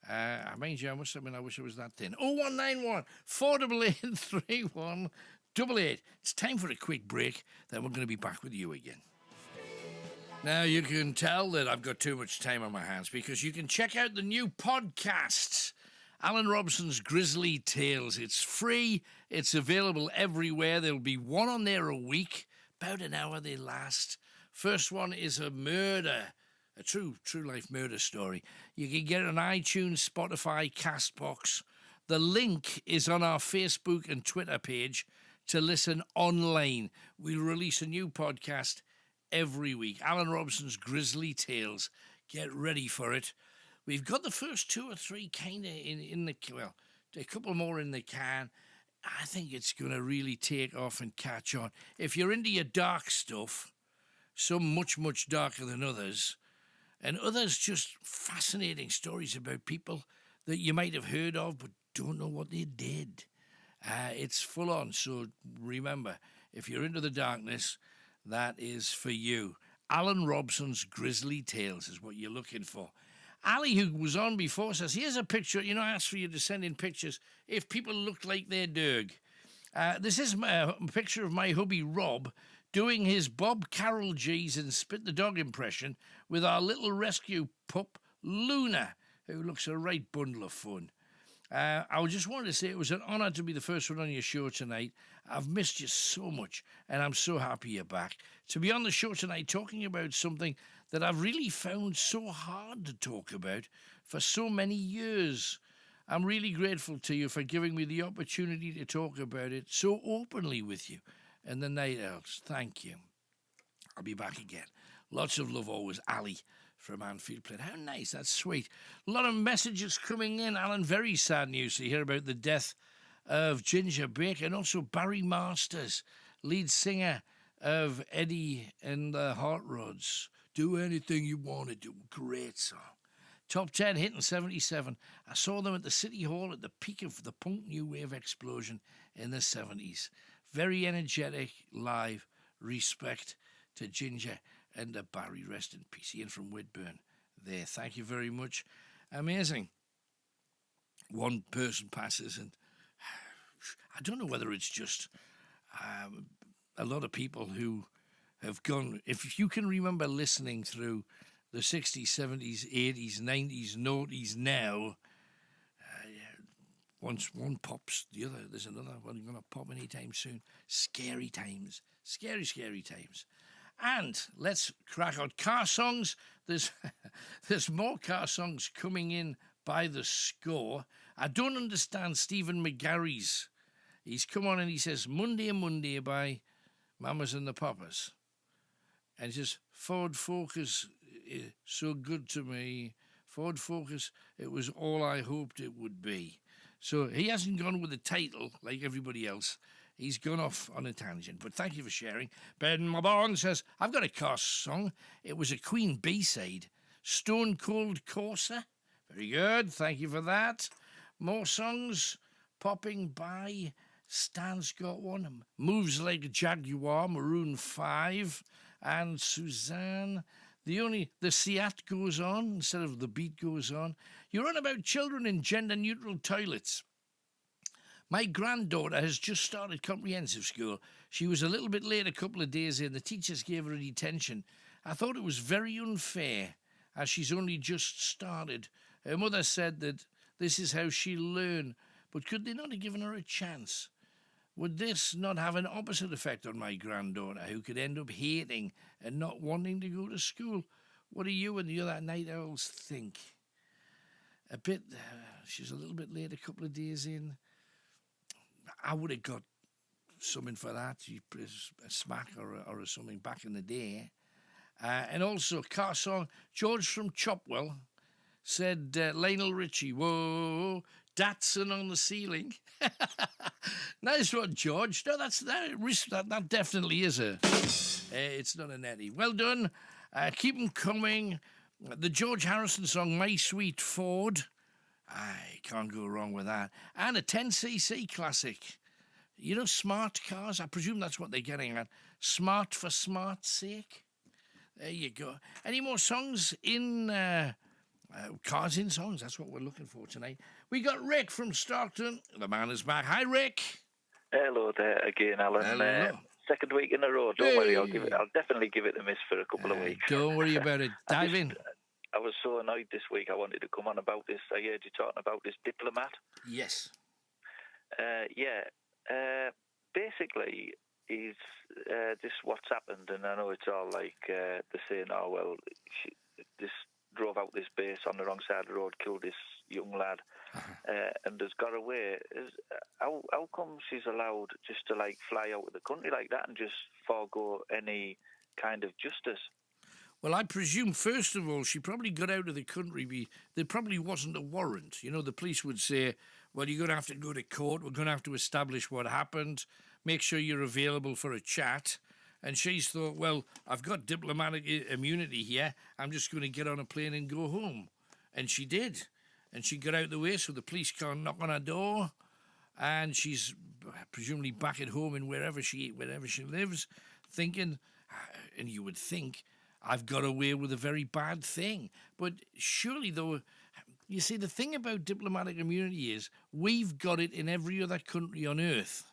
D: I mind you, I must admit, I wish it was that thin. 0191 488 3188. It's time for a quick break, then we're going to be back with you again. Now, you can tell that I've got too much time on my hands because you can check out the new podcast, Alan Robson's Grizzly Tales. It's free. It's available everywhere. There'll be one on there a week. About an hour they last. First one is a murder, a true life murder story. You can get it on iTunes, Spotify, Castbox. The link is on our Facebook and Twitter page to listen online. We'll release a new podcast every week. Alan Robson's Grizzly Tales. Get ready for it. We've got the first 2 or 3 kind of in the, well, a couple more in the can. I think it's going to really take off and catch on. If you're into your dark stuff, some much, much darker than others, and others just fascinating stories about people that you might have heard of but don't know what they did. It's full on, so remember, if you're into the darkness, that is for you. Alan Robson's Grizzly Tales is what you're looking for. Ali, who was on before, says, here's a picture. You know, I asked for you to send in pictures if people look like they're Derg. This is a picture of my hubby, Rob, doing his Bob Carroll G's and Spit the Dog impression with our little rescue pup, Luna, who looks a right bundle of fun. I just wanted to say it was an honour to be the first one on your show tonight. I've missed you so much, and I'm so happy you're back. To be on the show tonight talking about something that I've really found so hard to talk about for so many years. I'm really grateful to you for giving me the opportunity to talk about it so openly with you and the Night Owls. Thank you. I'll be back again. Lots of love always, Ali from Anfield Plain. How nice, that's sweet. A lot of messages coming in, Alan. Very sad news to hear about the death of Ginger Baker and also Barry Masters, lead singer of Eddie and the Hot Rods. Do Anything You Want to Do. Great song. Top 10 hit in 77. I saw them at the City Hall at the peak of the punk new wave explosion in the 70s. Very energetic, live. Respect to Ginger and Barry. Rest in peace. Ian from Whitburn there. Thank you very much. Amazing. One person passes and I don't know whether it's just a lot of people who have gone, if you can remember listening through the 60s, 70s, 80s, 90s, noughties now, once one pops, the other, there's another one going to pop anytime soon. Scary times. Scary, scary times. And let's crack on. Car songs. There's more car songs coming in by the score. I don't understand Stephen McGarry's. He's come on and he says, Monday by Mamas and the Papas. And he says, Ford Focus, so good to me. Ford Focus, it was all I hoped it would be. So he hasn't gone with the title like everybody else. He's gone off on a tangent. But thank you for sharing. Ben Mabon says, I've got a car song. It was a Queen B-side. Stone Cold Corsa. Very good. Thank you for that. More songs popping by. Stan's got one. Moves Like a Jaguar, Maroon 5. And Suzanne, the Seat goes on instead of the beat goes on. You're on about children in gender-neutral toilets. My granddaughter has just started comprehensive school. She was a little bit late a couple of days in. The teachers gave her a detention. I thought it was very unfair, as she's only just started. Her mother said that this is how she'll learn, but could they not have given her a chance? Would this not have an opposite effect on my granddaughter, who could end up hating and not wanting to go to school? What do you and the other night owls think? A bit, she's a little bit late a couple of days in. I would have got something for that, a smack or something back in the day. And also, car song, George from Chopwell said, Lionel Richie, whoa, Datsun on the ceiling. Nice one, George. No, that definitely is it's not a netty. Well done. Keep them coming. The George Harrison song, My Sweet Ford. I can't go wrong with that. And a 10cc classic. You know, smart cars? I presume that's what they're getting at. Smart for smart's sake. There you go. Any more songs in... Cars in songs, that's what we're looking for tonight. We got Rick from Stockton. The man is back. Hi, Rick.
K: Hello there again, Alan.
D: Hello.
K: Second week in a row. Don't worry, I'll definitely give it a miss for a couple of weeks.
D: Don't worry about it. Dive in.
K: I was so annoyed this week. I wanted to come on about this. I heard you talking about this diplomat.
D: Yes.
K: Basically, is this what's happened, and I know it's all like they're saying, oh, well, this drove out this base on the wrong side of the road, killed this young lad, and has got away. How come she's allowed just to like fly out of the country like that and just forego any kind of justice?
D: Well, I presume, first of all, she probably got out of the country. There probably wasn't a warrant. You know, the police would say, well, you're going to have to go to court. We're going to have to establish what happened. Make sure you're available for a chat. And she's thought, well, I've got diplomatic immunity here. I'm just going to get on a plane and go home. And she did. And she got out the way so the police can't knock on her door. And she's presumably back at home in wherever she lives, thinking, and you would think, I've got away with a very bad thing. But surely, though, you see, the thing about diplomatic immunity is we've got it in every other country on earth.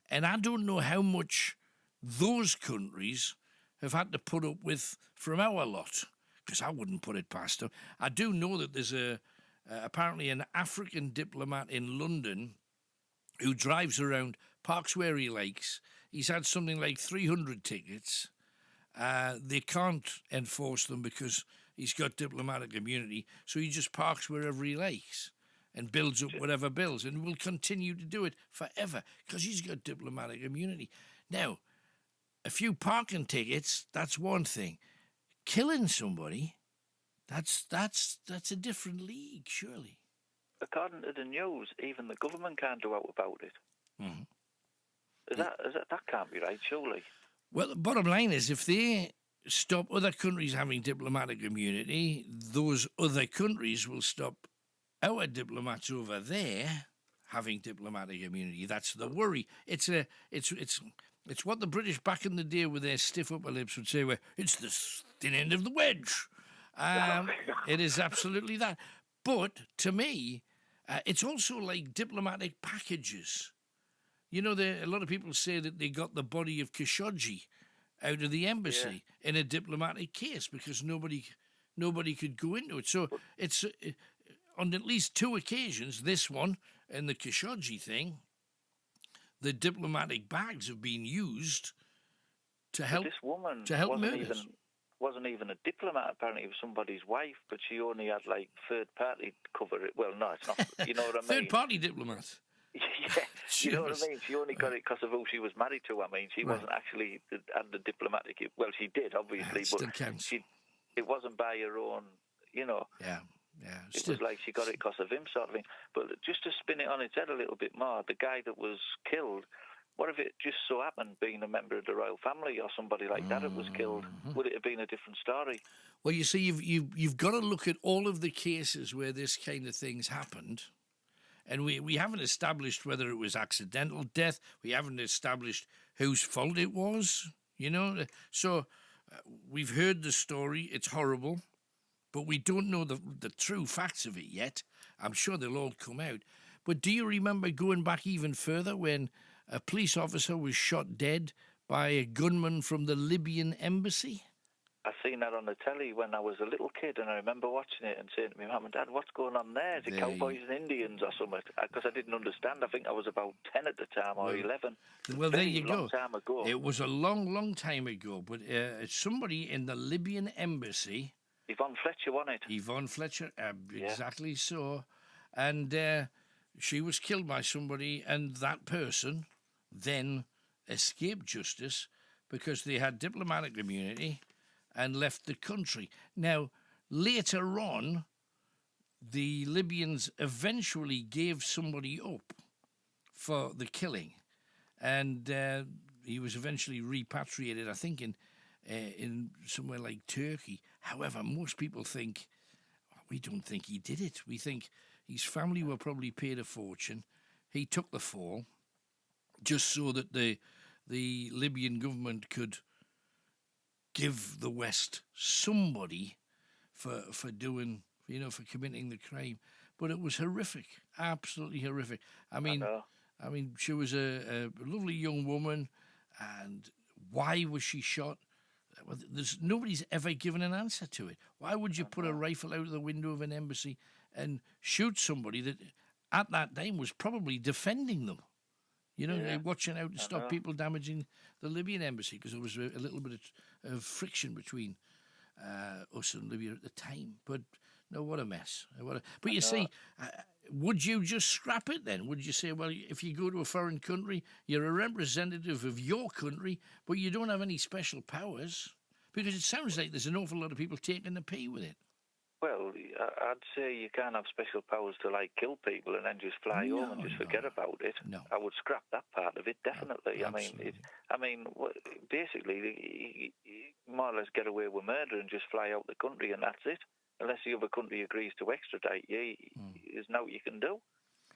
D: And I don't know how much those countries have had to put up with from our lot, because I wouldn't put it past them. I do know that there's apparently an African diplomat in London who drives around, parks where he likes. He's had something like 300 tickets. They can't enforce them because he's got diplomatic immunity, so he just parks wherever he likes and builds up whatever bills, and will continue to do it forever because he's got diplomatic immunity. Now, a few parking tickets, that's one thing. Killing somebody, that's a different league, surely.
K: According to the news, even the government can't do out about it.
D: Mm-hmm.
K: That can't be right, surely.
D: Well, the bottom line is, if they stop other countries having diplomatic immunity, those other countries will stop our diplomats over there having diplomatic immunity. That's the worry. It's what the British back in the day with their stiff upper lips would say, well, it's the thin end of the wedge. It is absolutely that. But to me, it's also like diplomatic packages. You know, a lot of people say that they got the body of Khashoggi out of the embassy in a diplomatic case because nobody could go into it. So it's on at least two occasions, this one and the Khashoggi thing, the diplomatic bags have been used to help.
K: But this woman wasn't even a diplomat. Apparently, it was somebody's wife, but she only had like third party cover. Well, no, it's not. You know what I mean?
D: Third party diplomat.
K: Yeah, you know what I mean? She only got it because of who she was married to. I mean, she wasn't actually had the diplomatic. Well, she did, obviously, but it wasn't by her own, you know.
D: Yeah.
K: It was like she got it because of him, sort of thing. But just to spin it on its head a little bit more, the guy that was killed, what if it just so happened, being a member of the royal family or somebody like that, it was killed? Would it have been a different story?
D: Well, you see, you've got to look at all of the cases where this kind of thing's happened. And we haven't established whether it was accidental death. We haven't established whose fault it was, you know. So we've heard the story. It's horrible. But we don't know the true facts of it yet. I'm sure they'll all come out. But do you remember going back even further when a police officer was shot dead by a gunman from the Libyan embassy?
K: I seen that on the telly when I was a little kid, and I remember watching it and saying to my mum and dad, what's going on there? Is it cowboys and Indians or something? Because I didn't understand. I think I was about 10 at the time or 11.
D: Well, there you go.
K: Long time ago.
D: It was a long, long time ago. But somebody in the Libyan embassy...
K: Yvonne Fletcher, wasn't it?
D: Yvonne Fletcher, exactly so. And she was killed by somebody, and that person then escaped justice because they had diplomatic immunity and left the country. Now, later on, the Libyans eventually gave somebody up for the killing, and he was eventually repatriated, I think, in somewhere like Turkey. However, most people think, we don't think he did it. We think his family were probably paid a fortune. He took the fall just so that the Libyan government could give the West somebody for doing, for committing the crime. But it was horrific, absolutely horrific. I mean, she was a lovely young woman, and why was she shot? Well, nobody's ever given an answer to it. Why would you put a rifle out of the window of an embassy and shoot somebody that at that time was probably defending them? Watching out to stop people damaging the Libyan embassy, because there was a little bit of friction between us and Libya at the time. But no, what a mess. But you see, would you just scrap it then? Would you say, well, if you go to a foreign country, you're a representative of your country, but you don't have any special powers? Because it sounds like there's an awful lot of people taking the pay with it.
K: Well, I'd say you can't have special powers to, kill people and then just fly home and just forget about it.
D: No.
K: I would scrap that part of it, definitely.
D: No,
K: basically, you more or less get away with murder and just fly out the country, and that's it. Unless the other country agrees to extradite you, there's no you can do.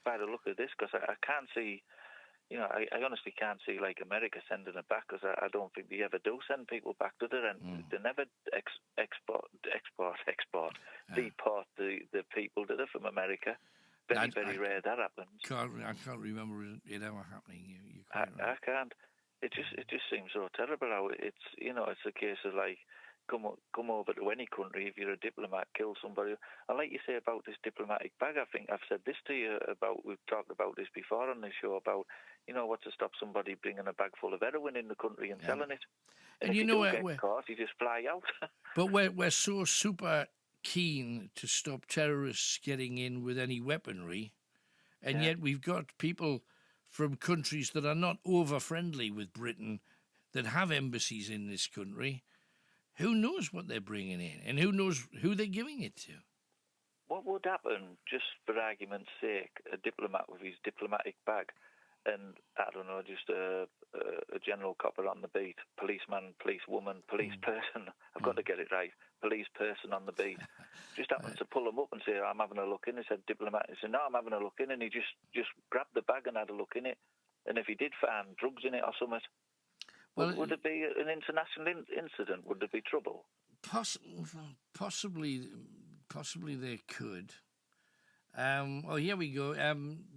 K: By the look of this, because I can't see... I honestly can't see America sending it back, because I don't think they ever do send people back to it, and they never deport the people to it from America. Very rare that happens.
D: I can't remember it ever happening.
K: I can't. It just seems so terrible how it's it's a case of come over to any country if you're a diplomat, kill somebody. And like you say about this diplomatic bag, I think I've said this to you about, we've talked about this before on this show about, what to stop somebody bringing a bag full of heroin in the country and selling it. And if you get caught, you just fly out.
D: But we're so super keen to stop terrorists getting in with any weaponry, and yet we've got people from countries that are not over-friendly with Britain that have embassies in this country. Who knows what they're bringing in, and who knows who they're giving it to?
K: What would happen, just for argument's sake, a diplomat with his diplomatic bag, and, I don't know, just a general copper on the beat, policeman, policewoman, police person, I've got to get it right, police person on the beat, just happens to pull him up and say, I'm having a look in. He said, diplomat. He said, no, I'm having a look in, and he just grabbed the bag and had a look in it, and if he did find drugs in it or something, would it be an international incident? Would there be trouble?
D: Possibly they could. Here we go.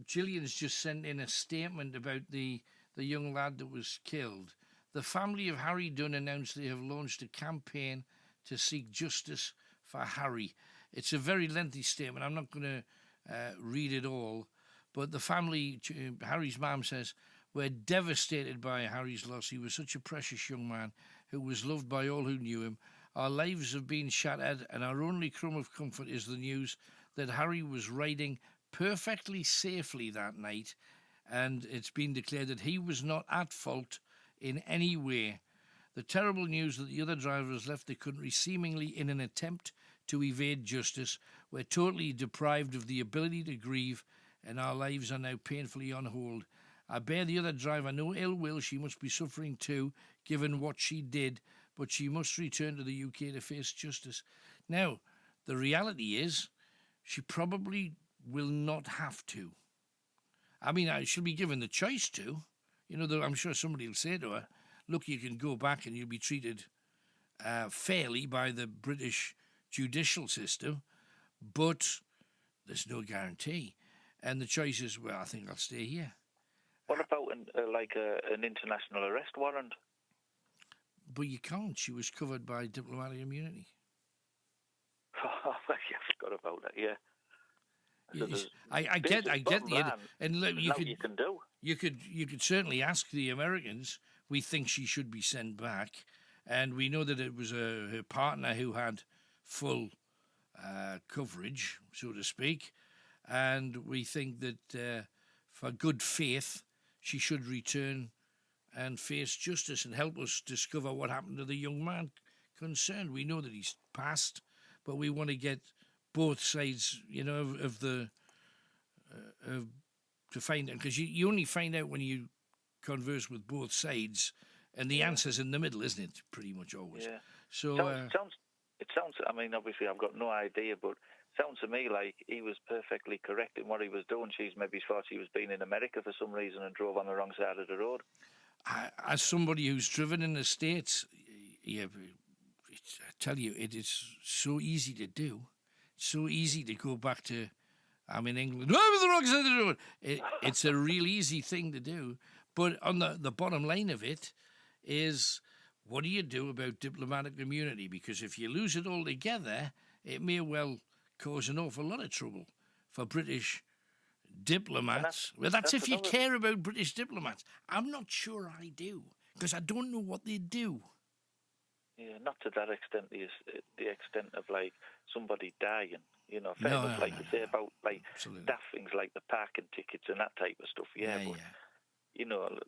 D: Gillian's just sent in a statement about the young lad that was killed. The family of Harry Dunn announced they have launched a campaign to seek justice for Harry. It's a very lengthy statement. I'm not going to read it all, but the family, Harry's mum says, we're devastated by Harry's loss. He was such a precious young man who was loved by all who knew him. Our lives have been shattered, and our only crumb of comfort is the news that Harry was riding perfectly safely that night, and it's been declared that he was not at fault in any way. The terrible news that the other drivers left the country seemingly in an attempt to evade justice. We're totally deprived of the ability to grieve, and our lives are now painfully on hold. I bear the other driver no ill will. She must be suffering too, given what she did, but she must return to the UK to face justice. Now, the reality is, she probably will not have to. I mean, she'll be given the choice to. I'm sure somebody will say to her, look, you can go back and you'll be treated fairly by the British judicial system, but there's no guarantee. And the choice is, well, I think I'll stay here.
K: What about an international arrest warrant?
D: But you can't. She was covered by diplomatic immunity.
K: Oh, I forgot about that. Yeah. So
D: I get the and look, you
K: can do.
D: You could certainly ask the Americans. We think she should be sent back, and we know that it was her partner who had full coverage, so to speak, and we think that for good faith, she should return and face justice and help us discover what happened to the young man, concerned. We know that he's passed, but we want to get both sides, of the to find out, because you only find out when you converse with both sides, and the answer's in the middle, isn't it? Pretty much always.
K: Yeah.
D: So
K: It sounds. I mean, obviously, I've got no idea, but it sounds to me like he was perfectly correct in what he was doing. She's maybe thought he was being in America for some reason and drove on the wrong side of the road.
D: As somebody who's driven in the States, I tell you, it is so easy to do. So easy to go back to, I'm in England, over the wrong side of the road. It's a real easy thing to do. But on the bottom line of it is, what do you do about diplomatic immunity? Because if you lose it altogether, it may well cause an awful lot of trouble for British diplomats. That's if you care about British diplomats. I'm not sure I do, because I don't know what they do.
K: Yeah, not to that extent. The extent of like somebody dying. Fair enough. Like you say about like daft things like the parking tickets and that type of stuff. Yeah, but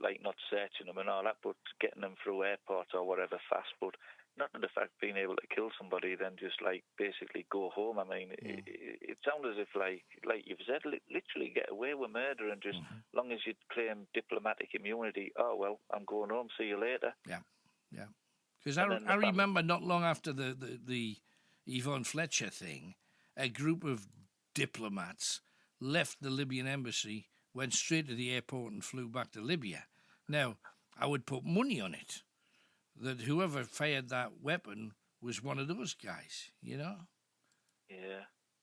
K: like not searching them and all that, but getting them through airports or whatever fast. But not in the fact being able to kill somebody, then just like basically go home. I mean, it sounds as if like you've said, literally get away with murder and just long as you claim diplomatic immunity. Oh well, I'm going home. See you later.
D: Yeah. Because I remember not long after the Yvonne Fletcher thing, a group of diplomats left the Libyan embassy, went straight to the airport and flew back to Libya. Now, I would put money on it that whoever fired that weapon was one of those guys,
K: Yeah.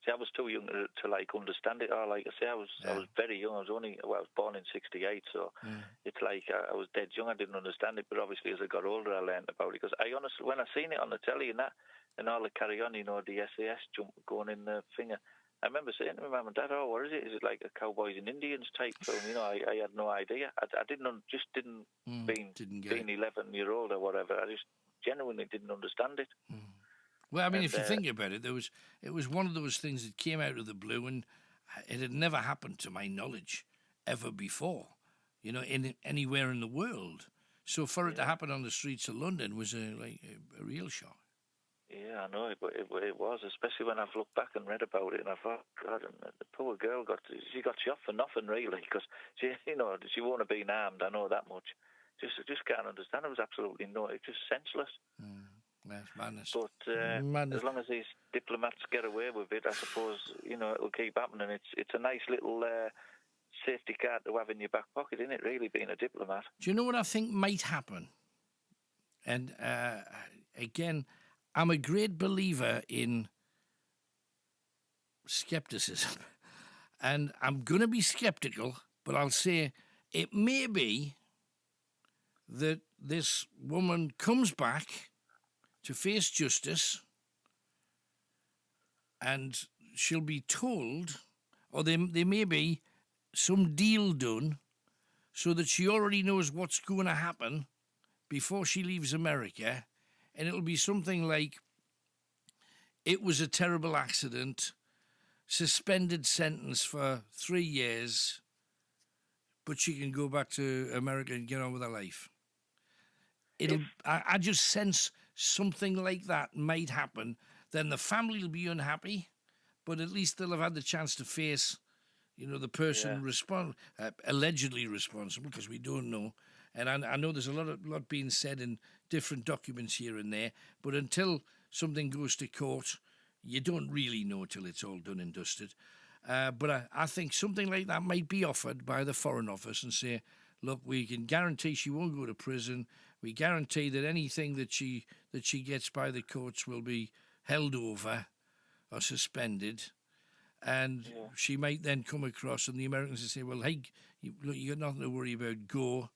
K: See, I was too young to like understand it. Or like I say, I was very young. I was born in '68, so it's like I was dead young. I didn't understand it, but obviously as I got older, I learned about it. Because I honestly, when I seen it on the telly and that, and all the carry on, the SAS jump going in the finger, I remember saying to my mum and dad, "Oh, what is it? Is it like a Cowboys and Indians type film?" I had no idea. I didn't being 11-year-old or whatever. I just genuinely didn't understand it.
D: Well, I mean, if you think about it, it was one of those things that came out of the blue, and it had never happened to my knowledge ever before, in anywhere in the world. So for it to happen on the streets of London was a real shock.
K: Yeah, I know, it was, especially when I've looked back and read about it, and I thought, God, the poor girl got shot for nothing, really, because she won't have been armed. I know that much. Just can't understand. It was absolutely it's just senseless.
D: That's madness.
K: But as long as these diplomats get away with it, I suppose it'll keep happening. It's a nice little safety card to have in your back pocket, isn't it? Really, being a diplomat.
D: Do you know what I think might happen? And again, I'm a great believer in skepticism, and I'm going to be skeptical, but I'll say it may be that this woman comes back to face justice, and she'll be told, or there may be some deal done so that she already knows what's going to happen before she leaves America, and it'll be something like, it was a terrible accident, suspended sentence for 3 years, but she can go back to America and get on with her life. I just sense something like that might happen. Then the family will be unhappy, but at least they'll have had the chance to face, the person allegedly responsible, because we don't know. And I know there's a lot being said in different documents here and there, but until something goes to court, you don't really know till it's all done and dusted. But I think something like that might be offered by the Foreign Office and say, look, we can guarantee she won't go to prison. We guarantee that anything that she gets by the courts will be held over or suspended. And she might then come across, and the Americans will say, well, hey, look, you got nothing to worry about. Go.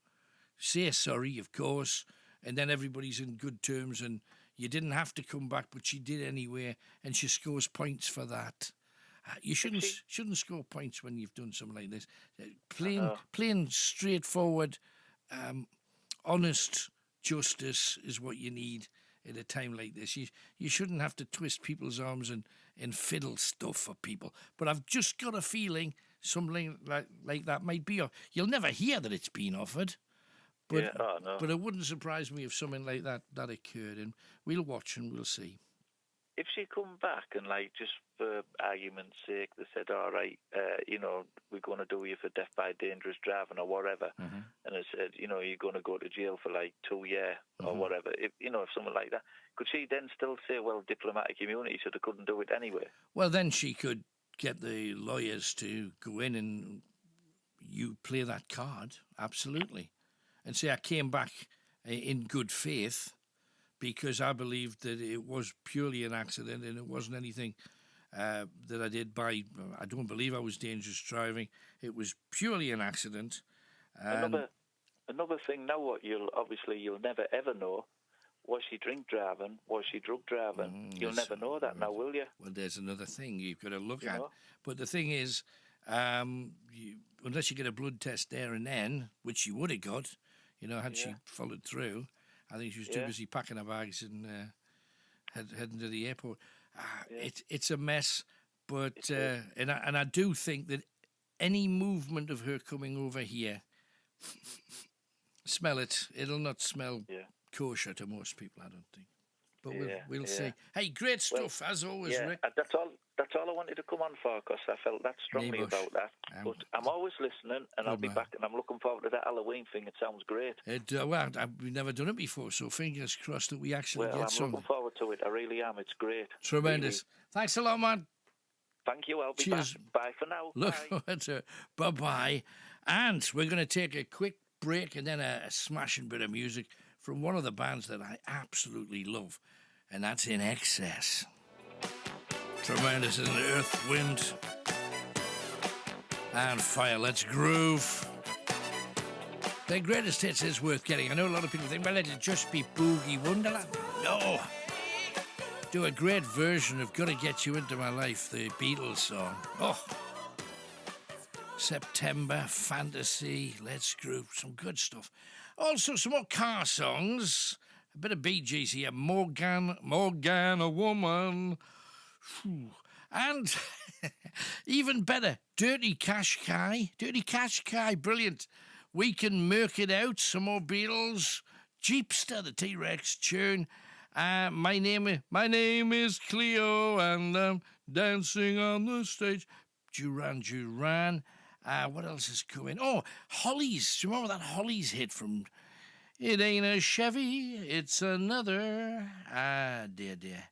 D: Say sorry, of course. And then everybody's in good terms, and you didn't have to come back, but she did anyway, and she scores points for that. You shouldn't score points when you've done something like this. Plain, straightforward, honest justice is what you need at a time like this. You shouldn't have to twist people's arms and fiddle stuff for people. But I've just got a feeling something like that might be. You'll never hear that it's been offered, But,
K: yeah, oh no.
D: but it wouldn't surprise me if something like that occurred, and we'll watch and we'll see.
K: If she come back and, like, just for argument's sake, they said, all right, we're going to do you for death by dangerous driving or whatever, and it said, you're going to go to jail for, like, 2 years or whatever, if something like that, could she then still say, well, diplomatic immunity, so they couldn't do it anyway?
D: Well, then she could get the lawyers to go in and you play that card, absolutely, and say, I came back in good faith, because I believed that it was purely an accident and it wasn't anything that I did I don't believe I was dangerous driving. It was purely an accident.
K: Another thing now, what you'll never ever know, was she drink driving, was she drug driving? You'll never know that now, will you?
D: Well, there's another thing you've got to look at. But the thing is, unless you get a blood test there and then, which she would have got, had she followed through, I think she was too busy packing her bags and heading to the airport. It's a mess, but and I do think that any movement of her coming over here, smell it. It'll not smell kosher to most people, I don't think. But we'll see. Hey, great stuff as always, Rick.
K: That's all I wanted to come on for, because I felt that strongly about that. But I'm always listening, and I'll be back, and I'm looking forward to that Halloween thing. It sounds great.
D: We've never done it before, so fingers crossed that we actually get
K: I'm
D: something.
K: looking forward to it. I really am. It's great.
D: Tremendous.
K: Really.
D: Thanks a lot, man.
K: Thank you. I'll be
D: Cheers.
K: back. Bye for now.
D: Look forward to it. Bye-bye. And we're going to take a quick break and then a smashing bit of music from one of the bands that I absolutely love, and that's In Excess. Tremendous, isn't it? Earth, Wind, and Fire. Let's groove. Their greatest hits is worth getting. I know a lot of people think, well, let it just be Boogie Wonderland. No. Do a great version of Gotta Get You Into My Life, the Beatles song. Oh. September, Fantasy, Let's Groove, some good stuff. Also, some more car songs. A bit of Bee Gees here. Morgan, a woman. And even better, Dirty Cash Kai, brilliant. We Can Merc It Out, some more Beatles. Jeepster, the T-Rex tune. My name is Cleo, and I'm dancing on the stage. Duran. What else is coming? Oh, Hollies. Do you remember that Hollies hit from It Ain't a Chevy, It's Another? Dear.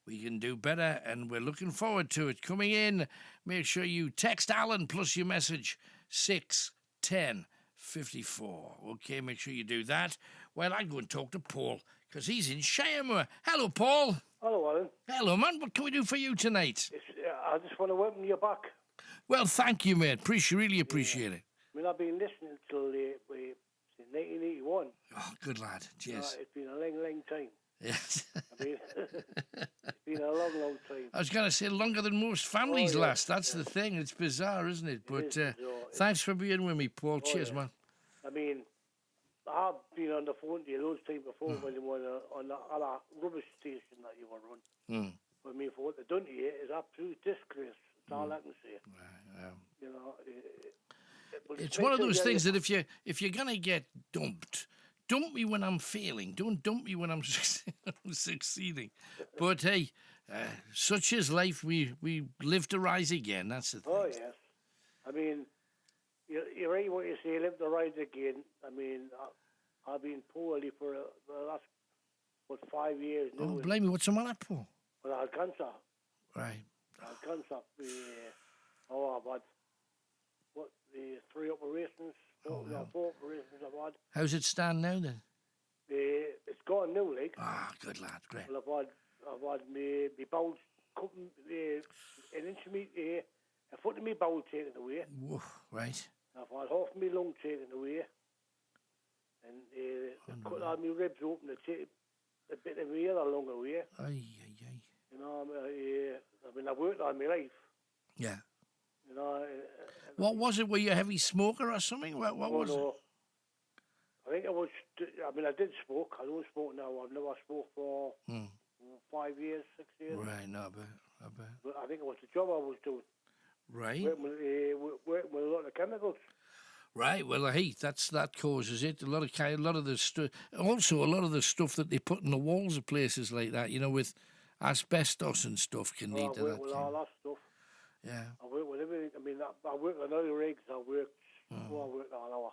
D: We can do better, and we're looking forward to it. Coming in, make sure you text Alan plus your message, 61054. Okay, make sure you do that. Well, I go and talk to Paul, because he's in Shiremoor. Hello, Paul.
L: Hello, Alan.
D: Hello, man. What can we do for you tonight?
L: I just want to welcome you back.
D: Well, thank you, mate. Really appreciate it.
L: I mean, I've been listening till since 1981.
D: Oh, good lad. Cheers.
L: It's been a long time.
D: Yes.
L: I mean, it's been a long time.
D: I was going to say longer than most families last. That's the thing. It's bizarre, isn't it? But thanks for being with me, Paul. Cheers, man.
L: I mean, I've been on the phone to you those times before when you were on the other rubbish station that you were on. I mean, for what they've done to you is absolute disgrace. That's all I can say. You know,
D: it's one of those things that if you're gonna get dumped, dump me when I'm failing. Don't dump me when I'm succeeding. But hey, such is life. We live to rise again. That's the thing.
L: Oh yes. I mean, you're right what you say. Live to rise again. I mean, I've been poorly for the last 5 years now.
D: Oh, blame me. What's the matter, Paul?
L: Well, I had cancer.
D: Right.
L: I had cancer. I've had 3 operations. 4 operations I've had.
D: How's it stand now then?
L: It's gone now, like.
D: Good lad, great.
L: Well, I've had my bowels cut, an inch of me, a foot of my bowel taken away.
D: Whoa, right.
L: I've had half my lung taken away, and they cut all my ribs open to take a bit of my other lung away.
D: Aye.
L: You know, I mean, I've worked all my life.
D: Yeah.
L: You know.
D: What was it? Were you a heavy smoker or something? What was it?
L: I think I was. I mean, I did smoke. I don't smoke now. I've never smoked for 5 years, 6 years.
D: Right, no, I bet.
L: But I think it was the job I was doing.
D: Right.
L: Working with a lot of chemicals.
D: Right. Well, the heat that causes it. A lot of the stuff. Also, a lot of the stuff that they put in the walls of places like that, with asbestos and stuff, can lead
L: I
D: to
L: work
D: that.
L: with all that stuff.
D: Yeah.
L: I work with everything. I mean, I work on other rigs. I worked before I worked all hour.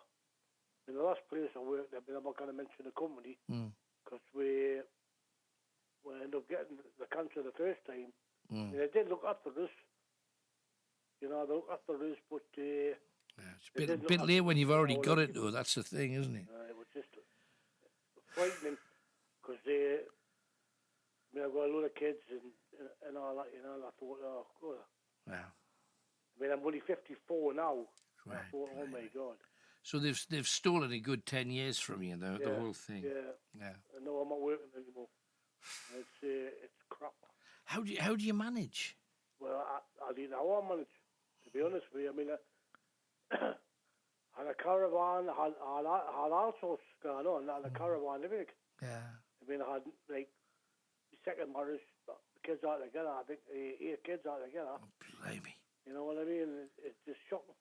L: In the last place I worked, I'm not going to mention the company because we ended up getting the cancer the first time. And they did look after us. They looked after us, but
D: It's a bit late when you've already got it, though. That's the thing, isn't it?
L: It was just frightening because I've got a lot of kids and all that, and I thought, oh, God.
D: Wow.
L: I mean, I'm only 54 now. Right, I thought, oh, my God.
D: So they've stolen a good 10 years from you, the whole thing.
L: Yeah. No, I'm not working anymore. It's crap.
D: How do you manage?
L: Well, I didn't know how I manage, to be honest with you. I mean, I had a caravan, I had all sorts going on. I had a caravan living.
D: Yeah.
L: I mean, I had, like, second marriage, the kids out together. I think 8 kids out together.
D: Oh, blimey.
L: You know what I mean? It's just shocking.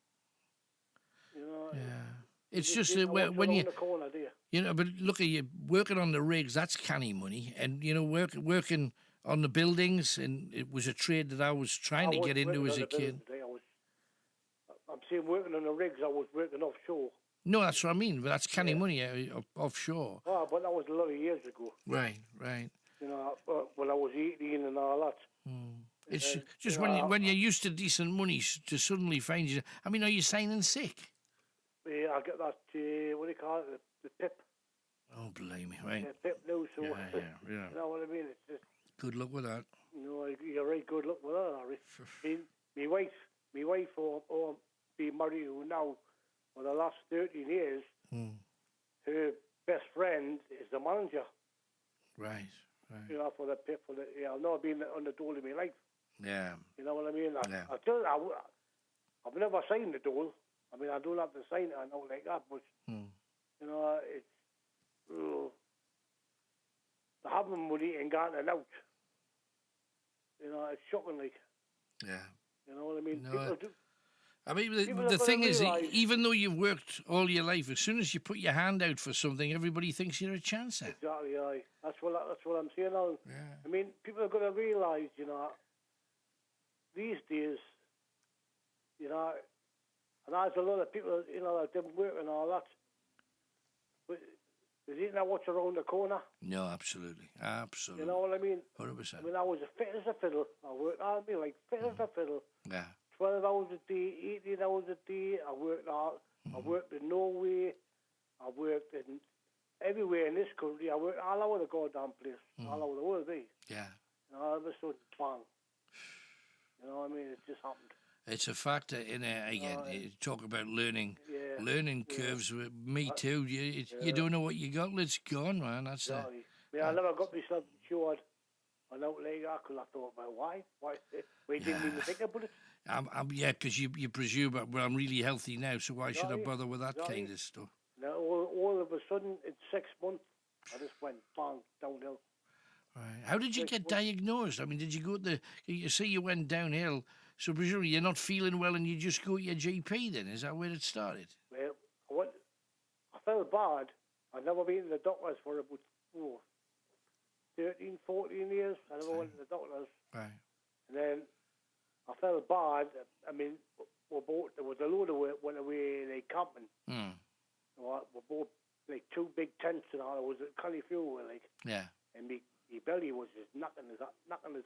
D: Yeah. It's just that when you,
L: the corner, do you?
D: But look at you working on the rigs. That's canny money, and working on the buildings, and it was a trade that I was trying to get into as a kid.
L: I'm saying working on the rigs. I was working offshore.
D: No, that's what I mean. But that's canny money offshore.
L: Oh, but that was a lot of years ago.
D: Right.
L: When I was 18 and all that.
D: It's just when you're used to decent money to suddenly find you. I mean, are you signing sick?
L: Yeah, I get that. What do you call it? The PIP.
D: Oh, blimey, right?
L: PIP now. So
D: yeah.
L: You know what I mean? It's just.
D: Good luck with that.
L: You're right. Good luck with that, Harry. My wife, or been married to now for the last 13 years. Her best friend is the manager.
D: Right.
L: For the PIP. I've never been on the dole in my life.
D: Yeah.
L: You know what I mean? I've never signed the dole. I mean, I don't have to sign it. I know like that, but it's the having money and getting out. It's shocking, like.
D: Yeah.
L: You know what I mean?
D: No,
L: People do.
D: I mean, the thing is, even though you've worked all your life, as soon as you put your hand out for something, everybody thinks you're a chancer.
L: Exactly, aye. That's what I'm saying, Alan.
D: Yeah.
L: I mean, people are going to realise, these days, and there's a lot of people, that didn't work and all that, but they didn't know what's around the corner.
D: No, absolutely.
L: You know what I mean?
D: 100%.
L: I mean, I was as fit as a fiddle. I worked hard, like fit as a fiddle.
D: Yeah.
L: 12 hours a day, 18 hours a day. I worked hard. I worked in Norway. I worked in everywhere in this country. I worked all over the goddamn place, all over the world,
D: Yeah.
L: And all of a sudden, bang. You know what I mean? It just happened.
D: It's a factor in it again. You talk about learning curves. With me too. You don't know what you got. Let's go on, man. That's it.
L: I never got myself insured on out like that because I thought, well, why? We didn't even think about it.
D: Because you presume, well, I'm really healthy now, so why should I bother with that kind of stuff?
L: Now, all of a sudden, in 6 months, I just went bang downhill.
D: Right. How did you get diagnosed? I mean, did you go to you say you went downhill, so presumably you're not feeling well and you just go to your GP then? Is that where it started?
L: Well, I felt bad. I'd never been to the doctors for about 13, 14 years. I never went to the doctors.
D: Right.
L: And then I felt bad. I mean, there was a load of work went away like camping. We bought like 2 big tents and all. It was kind of fuel, like. Yeah. And my belly was just knocking us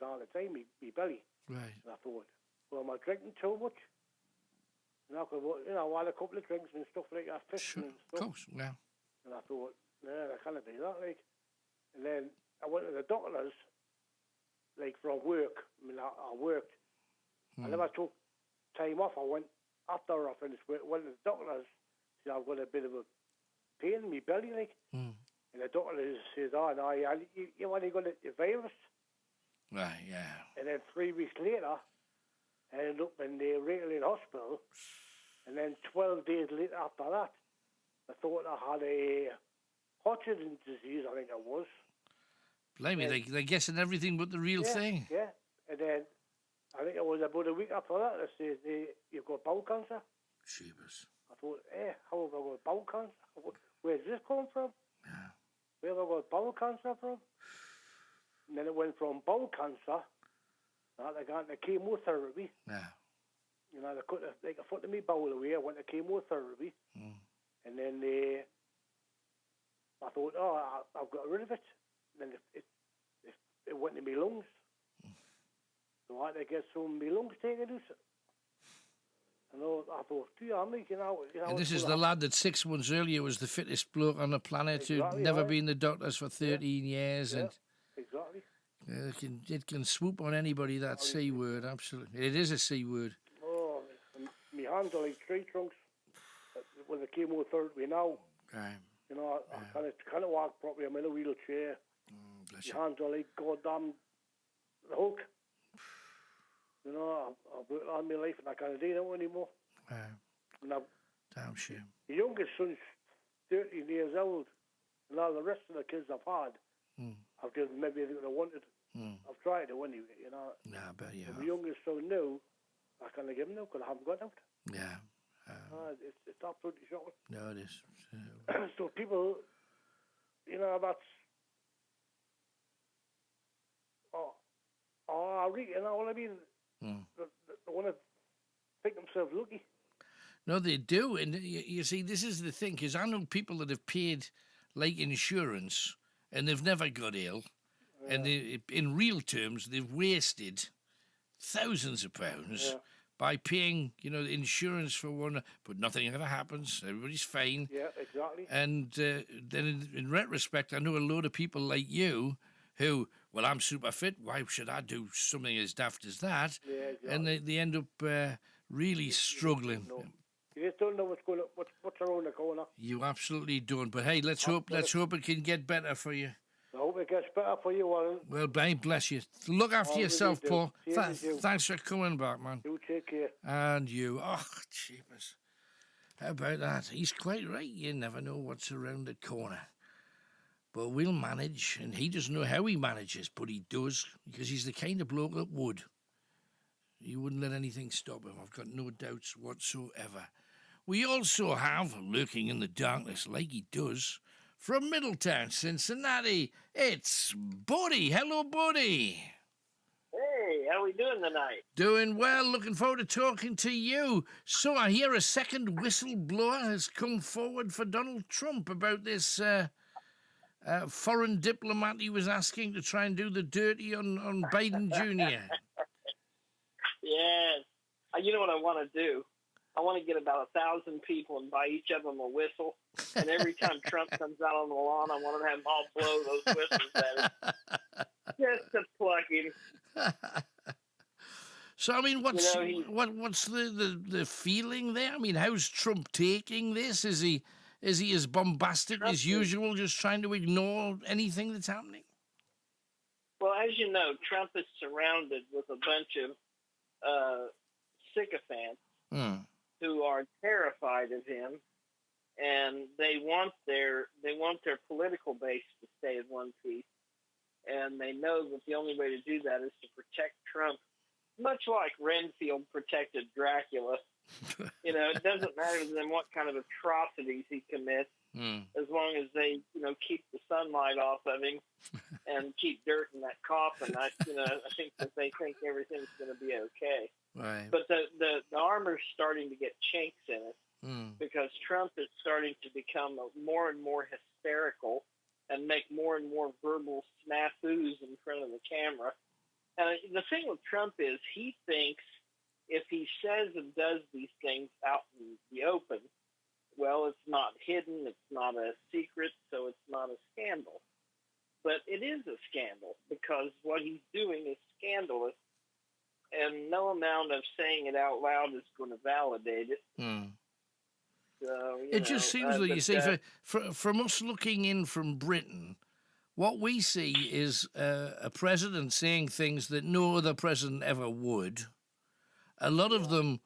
L: all the time. My belly.
D: Right.
L: And I thought, well, am I drinking too much? And I had a couple of drinks and stuff like that, fishing and stuff.
D: Of course, yeah.
L: And I thought, I can't do that, like. And then I went to the doctors, like, from work. I mean, I worked. I never took time off. I went, after I finished work, went to the doctors, said I've got a bit of a pain in my belly, like. And the doctor says, oh, no, you only got a virus.
D: Right, yeah.
L: And then 3 weeks later, I ended up in the Rattling Hospital. And then 12 days later after that, I thought I had a Hodgkin's disease, I think it was.
D: Blimey, they're guessing everything but the real thing.
L: Yeah, and then I think it was about a week after that, they said, you've got bowel cancer.
D: Jeebus.
L: I thought, how have I got bowel cancer? Where's this come from?
D: Yeah.
L: Where have I got bowel cancer from? And then it went from bowel cancer, I got into chemotherapy.
D: Yeah.
L: You know, they cut me bowel away. I went to chemotherapy. And then I thought, I've got rid of it. And then it went to my lungs. So I had to get some of my lungs taken out. And I thought, you know.
D: And this is the lad that 6 months earlier was the fittest bloke on the planet,
L: Exactly,
D: who'd never
L: right.
D: been the doctors for 13 years.
L: Yeah,
D: And
L: exactly.
D: it can swoop on anybody, that C word, absolutely. It is a C word.
L: Oh, my hands are like tree trunks with the chemotherapy now.
D: Right.
L: You know, I can't walk properly. I'm in a wheelchair.
D: Bless
L: My hands are like goddamn the Hulk. You know, I've worked on my life and I can't do that anymore. And
D: Damn shame.
L: the youngest son's 13 years old, and all the rest of the kids I've had, I've given them everything I wanted. I've tried to anyway, you know.
D: Nah, I bet you
L: And
D: have.
L: the youngest son now, I can't give him now because I haven't got out.
D: Yeah.
L: It's absolutely shocking.
D: No, it is.
L: So people, you know, that's... you know what I mean? They want to think themselves lucky.
D: No, they do. And you see, this is the thing, because I know people that have paid, like, insurance, and they've never got ill. And in real terms, they've wasted thousands of pounds by paying, you know, insurance for one, but nothing ever happens. Everybody's fine.
L: Yeah, exactly.
D: And then in retrospect, I know a load of people like you who, well, I'm super fit. Why should I do something as daft as that?
L: Yeah, exactly.
D: And they end up really struggling.
L: You just don't know what's around the corner.
D: You absolutely don't. But hey, let's hope it can get better for you.
L: I hope it gets better for you, Alan.
D: Well, babe, bless you. Look after yourself,
L: do.
D: Paul.
L: Same as you.
D: Thanks for coming back, man.
L: You take care.
D: And you. Oh, jeepers. How about that? He's quite right. You never know what's around the corner. But we'll manage, and he doesn't know how he manages, but he does, because he's the kind of bloke that would. He wouldn't let anything stop him. I've got no doubts whatsoever. We also have, lurking in the darkness like he does, from Middletown, Cincinnati, it's Buddy. Hello, Buddy.
M: Hey, how we doing tonight?
D: Doing well. Looking forward to talking to you. So I hear a second whistleblower has come forward for Donald Trump about this foreign diplomat he was asking to try and do the dirty on Biden Jr.
M: Yes. You know what I want to do? I want to get about 1,000 people and buy each of them a whistle. And every time Trump comes out on the lawn, I want to have them all blow those whistles at him. Just to pluck him.
D: So, I mean, what's the feeling there? I mean, how's Trump taking this? Is he as bombastic as usual, just trying to ignore anything that's happening?
M: Well, as you know, Trump is surrounded with a bunch of sycophants who are terrified of him, and they want their political base to stay in one piece, and they know that the only way to do that is to protect Trump, much like Renfield protected Dracula. You know, it doesn't matter to them what kind of atrocities he commits, as long as they, keep the sunlight off of him and keep dirt in that coffin. I think that they think everything's going to be okay.
D: Right.
M: But the armor's starting to get chinks in it because Trump is starting to become more and more hysterical and make more and more verbal snafus in front of the camera. And the thing with Trump is he thinks if he says and does these things out in the open, well, it's not hidden, it's not a secret, so it's not a scandal. But it is a scandal because what he's doing is scandalous, and no amount of saying it out loud is going to validate it. So,
D: it just seems like, you see, from us looking in from Britain, what we see is a president saying things that no other president ever would. A lot of them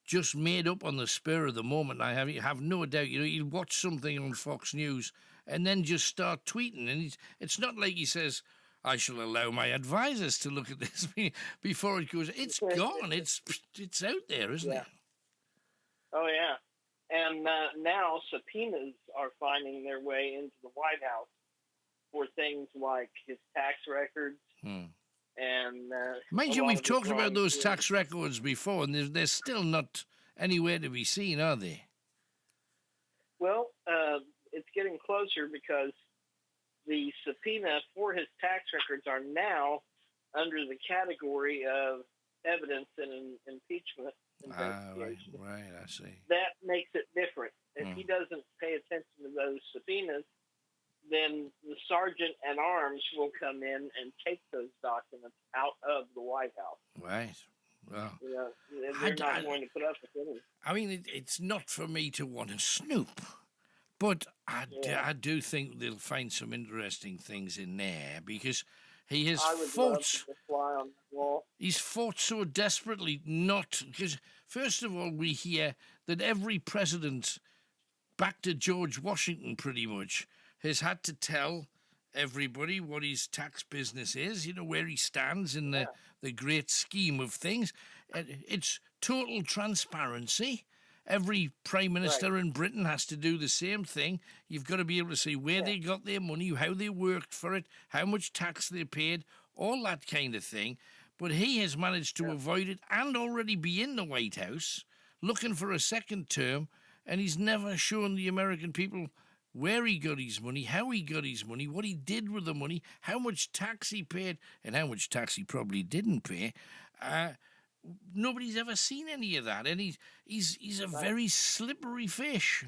D: just made up on the spur of the moment. I have no doubt. You watch something on Fox News and then just start tweeting. And it's not like he says, I shall allow my advisors to look at this before it goes. It's gone. It's out there, isn't it?
M: Oh, yeah. And now subpoenas are finding their way into the White House for things like his tax records. And
D: mind you, we've talked about those tax records before, and they're still not anywhere to be seen, are they?
M: Well, it's getting closer because the subpoena for his tax records are now under the category of evidence in an impeachment investigation.
D: Right, I see.
M: That makes it different. If he doesn't pay attention to those subpoenas, then the sergeant at arms will come in and take those documents out of the White House.
D: Right. Well,
M: they're not going to put up with it.
D: I mean, it's not for me to want to snoop, but I do think they'll find some interesting things in there because he has fought.
M: Fly on the wall.
D: He's fought so desperately not because, first of all, we hear that every president, back to George Washington, pretty much, has had to tell everybody what his tax business is, where he stands in the great scheme of things. It's total transparency. Every prime minister in Britain has to do the same thing. You've got to be able to see where they got their money, how they worked for it, how much tax they paid, all that kind of thing. But he has managed to avoid it and already be in the White House looking for a second term, and he's never shown the American people where he got his money, how he got his money, what he did with the money, how much tax he paid, and how much tax he probably didn't pay. Nobody's ever seen any of that, and he's a very slippery fish.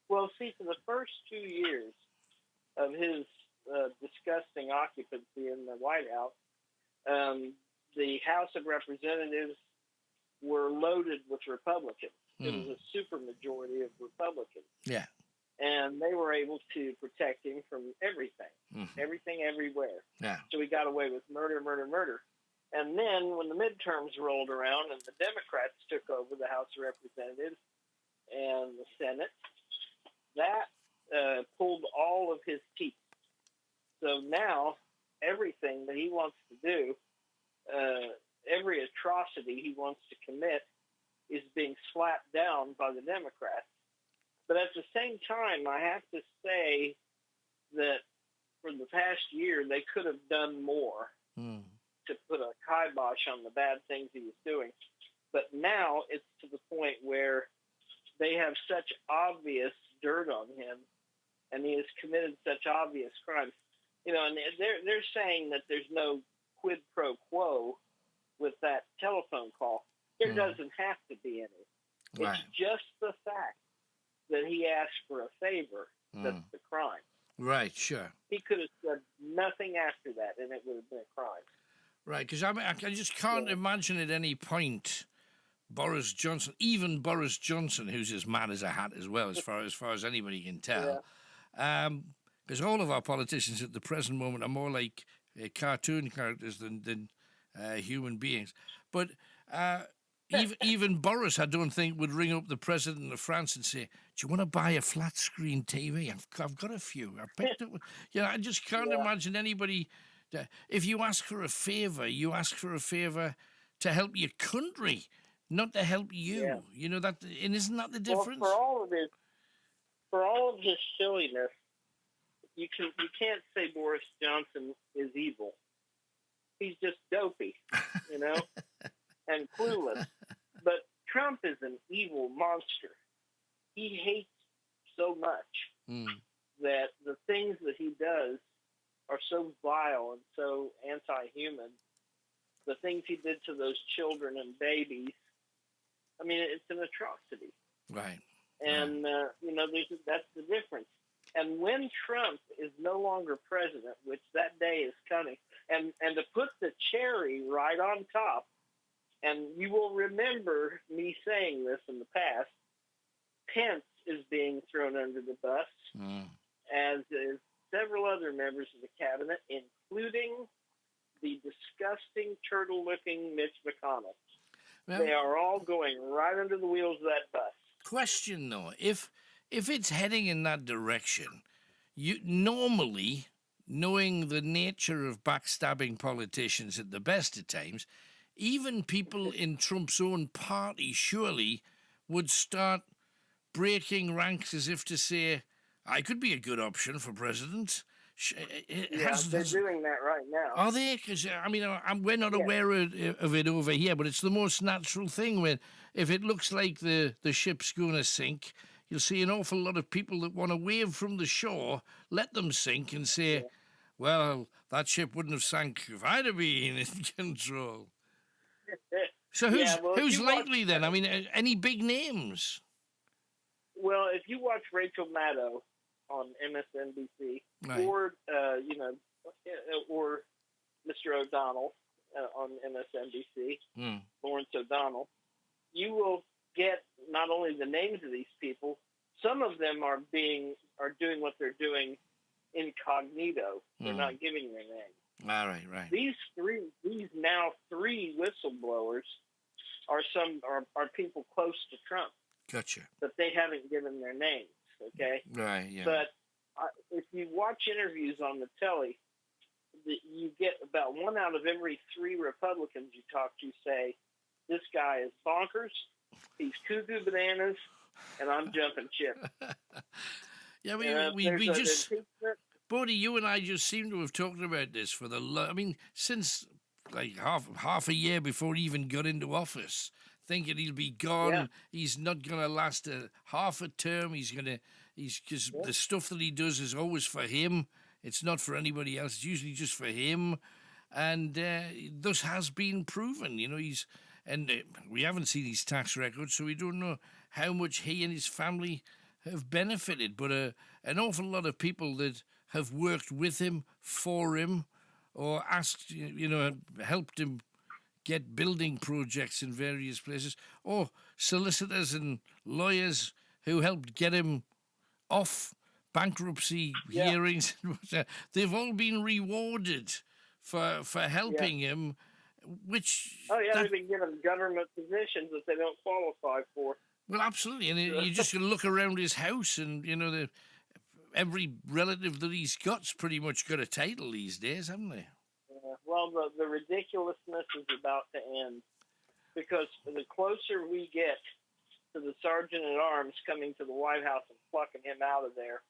M: Well, see, for the first 2 years of his disgusting occupancy in the White House, the House of Representatives were loaded with Republicans. It was a supermajority of Republicans.
D: Yeah.
M: And they were able to protect him from everything, everything, everywhere.
D: Yeah.
M: So he got away with murder, murder, murder. And then when the midterms rolled around and the Democrats took over the House of Representatives and the Senate, that pulled all of his teeth. So now everything that he wants to do, every atrocity he wants to commit, is being slapped down by the Democrats. But at the same time, I have to say that for the past year, they could have done more to put a kibosh on the bad things he was doing. But now it's to the point where they have such obvious dirt on him, and he has committed such obvious crimes. And they're saying that there's no quid pro quo with that telephone call. There doesn't have to be any. It's just the fact that he asked for a favor that's the crime.
D: Right, sure.
M: He could have said nothing after that, and it would have been a crime.
D: Right, because I just can't imagine at any point Boris Johnson, even Boris Johnson, who's as mad as a hat as well, as far as anybody can tell, because all of our politicians at the present moment are more like cartoon characters than human beings. But even Boris, I don't think, would ring up the president of France and say, "Do you want to buy a flat screen TV? I've got a few. I picked up." I just can't imagine anybody. If you ask for a favor, you ask for a favor to help your country, not to help you. That, and isn't that the difference?
M: Well, for all of his silliness, you can't say Boris Johnson is evil. He's just dopey, and clueless. But Trump is an evil monster. He hates so much that the things that he does are so vile and so anti-human. The things he did to those children and babies, I mean, it's an atrocity.
D: Right.
M: And, that's the difference. And when Trump is no longer president, which that day is coming, and to put the cherry right on top, and you will remember me saying this in the past, Pence is being thrown under the bus, as is several other members of the cabinet, including the disgusting turtle-looking Mitch McConnell. Well, they are all going right under the wheels of that bus.
D: Question, though, if it's heading in that direction, you normally, knowing the nature of backstabbing politicians at the best of times, even people in Trump's own party surely would start breaking ranks as if to say, I could be a good option for president.
M: They're doing that right now.
D: Are they? Because, we're not aware of it over here, but it's the most natural thing. When if it looks like the ship's going to sink, you'll see an awful lot of people that want to wave from the shore, let them sink, and say, well, that ship wouldn't have sank if I'd have been in control. So who's likely then? I mean, any big names?
M: Well, if you watch Rachel Maddow on MSNBC,
D: right.
M: or Mr. O'Donnell on MSNBC, Lawrence O'Donnell, you will get not only the names of these people. Some of them are doing what they're doing incognito. They're not giving their name.
D: All right.
M: These now three whistleblowers are people close to Trump.
D: Gotcha.
M: But they haven't given their names. Okay.
D: Right. Yeah.
M: But if you watch interviews on the telly, you get about 1 out of every 3 Republicans you talk to say, "This guy is bonkers. He's cuckoo bananas, and I'm jumping ship."
D: Yeah, we just, Bodie, you and I just seem to have talked about this for since like half a year before he even got into office, thinking he'll be gone. Yeah. He's not going to last half a term. Because the stuff that he does is always for him. It's not for anybody else. It's usually just for him. And thus has been proven. We haven't seen his tax record, so we don't know how much he and his family have benefited. But an awful lot of people that have worked with him, for him, or asked, helped him get building projects in various places, or solicitors and lawyers who helped get him off bankruptcy hearings. They've all been rewarded for helping him, which...
M: Oh, yeah, they've been given government positions that they don't qualify for.
D: Well, absolutely, and you just look around his house and, every relative that he's got's pretty much got a title these days, haven't they?
M: Well, the ridiculousness is about to end, because the closer we get to the sergeant-at-arms coming to the White House and plucking him out of there,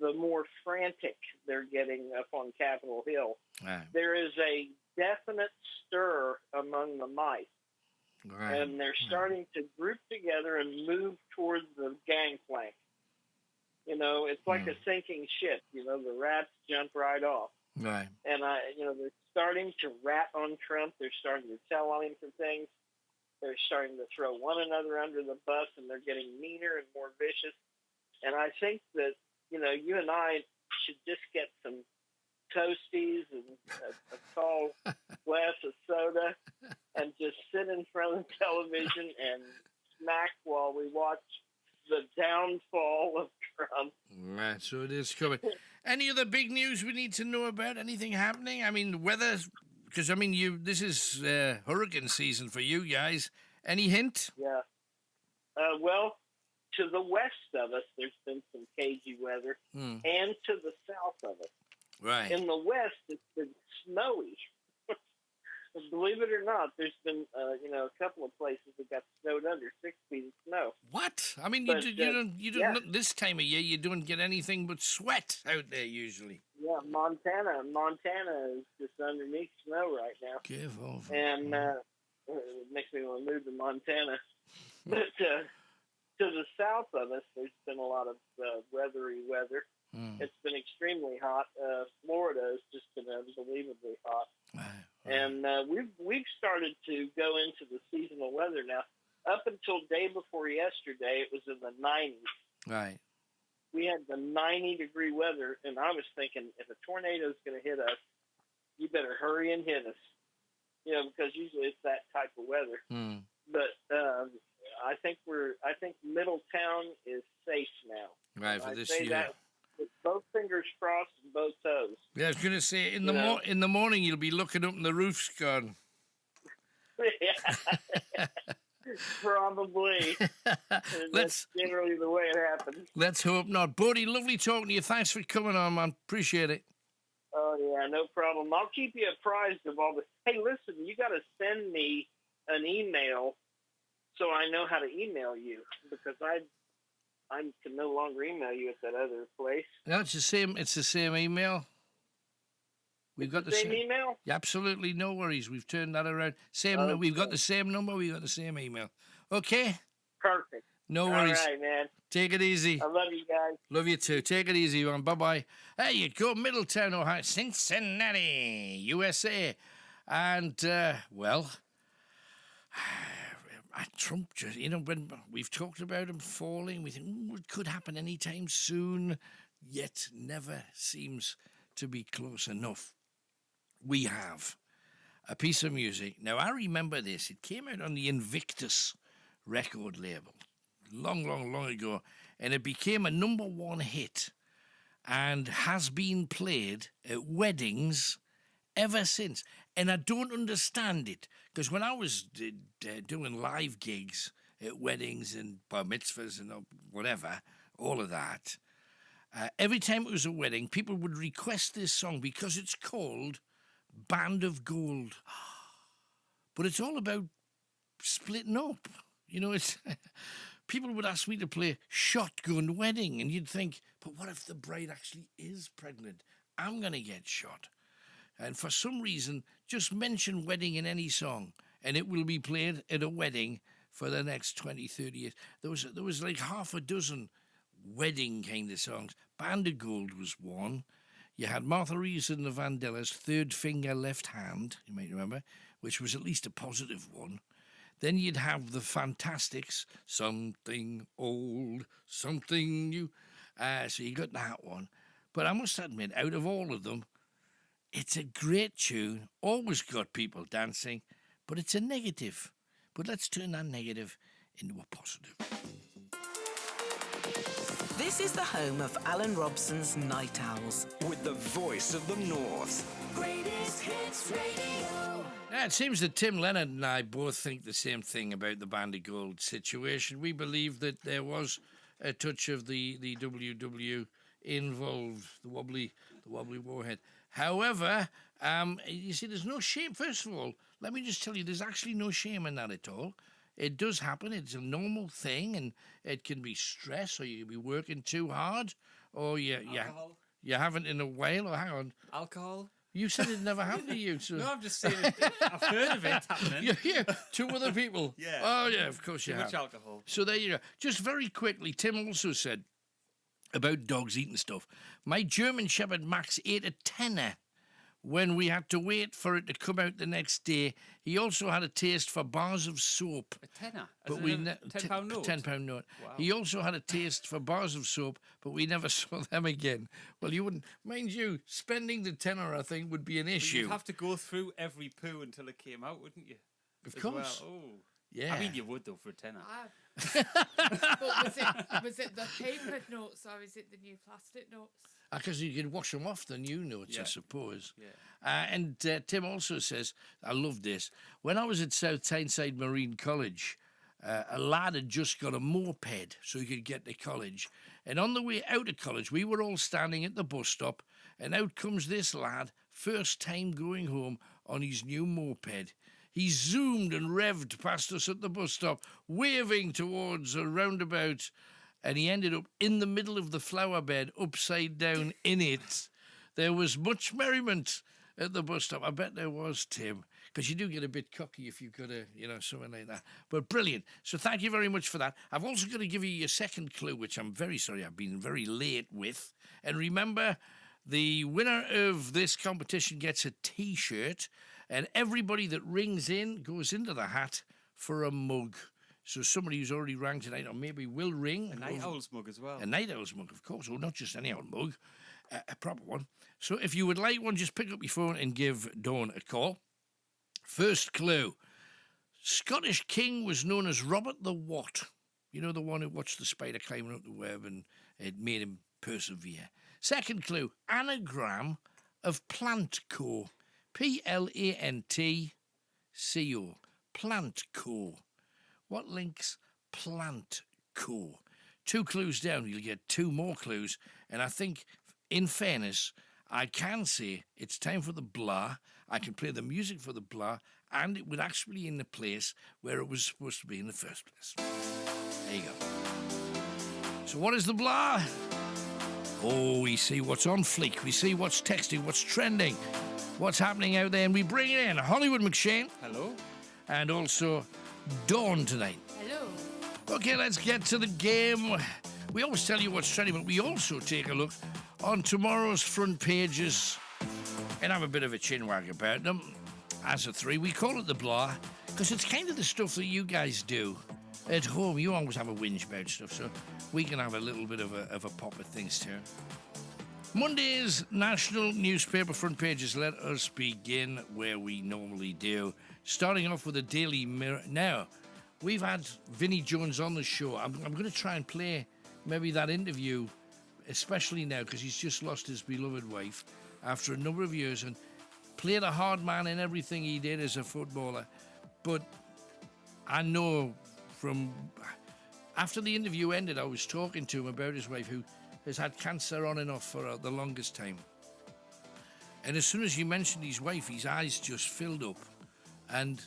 M: the more frantic they're getting up on Capitol Hill.
D: Right.
M: There is a definite stir among the mice, and they're starting to group together and move towards the gangplank. It's like a sinking ship. The rats jump right off.
D: Right.
M: And they're starting to rat on Trump. They're starting to tell on him for things. They're starting to throw one another under the bus, and they're getting meaner and more vicious. And I think that, you and I should just get some Toasties and a tall glass of soda and just sit in front of the television and smack while we watch the downfall of Trump.
D: Right, so it is coming. Any other big news we need to know about? Anything happening? I mean, weather, because, this is hurricane season for you guys. Any hint?
M: Yeah. Well, to the west of us, there's been some cagey weather, and to the south of us.
D: Right.
M: In the west, it's been snowy. Believe it or not, there's been, a couple of places that got snowed under 6 feet of snow.
D: What? I mean, you don't. This time of year, you don't get anything but sweat out there usually.
M: Yeah, Montana is just underneath snow right now.
D: Give over.
M: And it makes me want to move to Montana. But to the south of us, there's been a lot of weathery weather. It's been extremely hot. Florida has just been unbelievably hot. And we've started to go into the seasonal weather now. Up until day before yesterday, it was in the 90s.
D: Right.
M: We had the 90-degree weather, and I was thinking, if a tornado is going to hit us, you better hurry and hit us. Because usually it's that type of weather. But I think Middletown is safe now.
D: Right, for this year.
M: That with both fingers crossed and both toes.
D: Yeah, I was going to say, in the morning, you'll be looking up and the roof's gone.
M: Probably. That's generally the way it happens.
D: Let's hope not. Bodie, lovely talking to you. Thanks for coming on, man. Appreciate it.
M: Oh, yeah, no problem. I'll keep you apprised of all this. Hey, listen, you got to send me an email so I know how to email you, because I can no longer email you at that other place.
D: No, it's the same. It's the same email. We've got the
M: same email.
D: Yeah, absolutely, no worries. We've turned that around. Same.
M: Okay.
D: We've got the same number. We've got the same email. Okay.
M: Perfect.
D: No worries.
M: All right, man.
D: Take it easy.
M: I love you guys.
D: Love you too. Take it easy, man. Bye-bye. There you go, Middletown, Ohio, Cincinnati, USA. And, well, Trump, you know, when we've talked about him falling, we think, it could happen anytime soon, yet never seems to be close enough. We have a piece of music. Now, I remember this. It came out on the Invictus record label long ago, and it became a number one hit and has been played at weddings ever since. And I don't understand it, because when I was doing live gigs at weddings and bar mitzvahs and whatever, all of that, every time it was a wedding, people would request this song because it's called Band of Gold. But it's all about splitting up. You know, it's people would ask me to play Shotgun Wedding, and you'd think, but what if the bride actually is pregnant? I'm going to get shot. And for some reason, just mention wedding in any song, and it will be played at a wedding for the next 20, 30 years. There was like half a dozen wedding kind of songs. Band of Gold was one. You had Martha Reeves and the Vandellas, Third Finger, Left Hand, you might remember, which was at least a positive one. Then you'd have the Fantastics, Something Old, Something New. So you got that one. But I must admit, out of all of them, it's a great tune, always got people dancing, but it's a negative. But let's turn that negative into a positive.
A: This is the home of Alan Robson's Night Owls.
B: With the voice of the North.
C: Greatest Hits Radio.
D: Now, it seems that Tim Leonard and I both think the same thing about the Band of Gold situation. We believe that there was a touch of the WW involved, the wobbly warhead. However, you see, there's no shame. First of all, let me just tell you, there's actually no shame in that at all. It does happen. It's a normal thing, and it can be stress, or you can be working too hard, or you haven't in a while, or hang on.
N: Alcohol?
D: You said it never happened to you. So.
N: No, I'm just saying, I've heard of it happening.
D: Yeah, two other people.
N: Yeah.
D: Oh, yeah, of course you have.
N: Too much alcohol.
D: So there you go. Just very quickly, Tim also said about dogs eating stuff. My German Shepherd Max ate a tenner when we had to wait for it to come out the next day. He also had a taste for bars of soap.
N: A tenner?
D: But we
N: £10 note?
D: £10 note.
N: Wow.
D: He also had a taste for bars of soap, but we never saw them again. Well, you wouldn't... Mind you, spending the tenner, I think, would be an issue.
N: You'd have to go through every poo until it came out, wouldn't you?
D: Of course.
N: Well. Oh.
D: Yeah.
N: I mean, you would, though, for a tenner.
O: But was it the paper notes or is it the new plastic notes?
D: Because you could wash them off the new notes,
N: Yeah.
D: I suppose.
N: Yeah.
D: And Tim also says, I love this. When I was at South Tyneside Marine College, a lad had just got a moped so he could get to college. And on the way out of college, we were all standing at the bus stop, and out comes this lad, first time going home on his new moped. He zoomed and revved past us at the bus stop, waving towards a roundabout, and he ended up in the middle of the flower bed, upside down in it. There was much merriment at the bus stop. I bet there was, Tim, because you do get a bit cocky if you've got something like that. But brilliant. So thank you very much for that. I've also got to give you your second clue, which I'm very sorry I've been very late with. And remember, the winner of this competition gets a T-shirt, and everybody that rings in goes into the hat for a mug. So somebody who's already rang tonight, or maybe will ring.
N: A Night Owl's mug as well.
D: A Night Owl's mug, of course. Oh, not just any old mug. A proper one. So if you would like one, just pick up your phone and give Dawn a call. First clue. Scottish king was known as Robert the What. You know, the one who watched the spider climbing up the web and it made him persevere. Second clue. Anagram of Plantco. Plantco. Plantco. What links Plantco? 2 clues down, you'll get 2 more clues. And I think, in fairness, I can say it's time for the blah. I can play the music for the blah, and it would actually be in the place where it was supposed to be in the first place. There you go. So what is the blah? Oh, we see what's on fleek. We see what's texting, what's trending, what's happening out there, and we bring it in. Hollywood McShane.
N: Hello.
D: And also Dawn tonight.
O: Hello.
D: Okay, let's get to the game. We always tell you what's trending, but we also take a look on tomorrow's front pages and have a bit of a chinwag about them. As a three, we call it the blah because it's kind of the stuff that you guys do at home. You always have a whinge about stuff, so we can have a little bit of a pop at things too. Monday's national newspaper front pages. Let us begin where we normally do. Starting off with the Daily Mirror. Now, we've had Vinnie Jones on the show. I'm going to try and play maybe that interview, especially now because he's just lost his beloved wife after a number of years and played a hard man in everything he did as a footballer. But I know from after the interview ended, I was talking to him about his wife who has had cancer on and off for the longest time. And as soon as you mentioned his wife, his eyes just filled up. And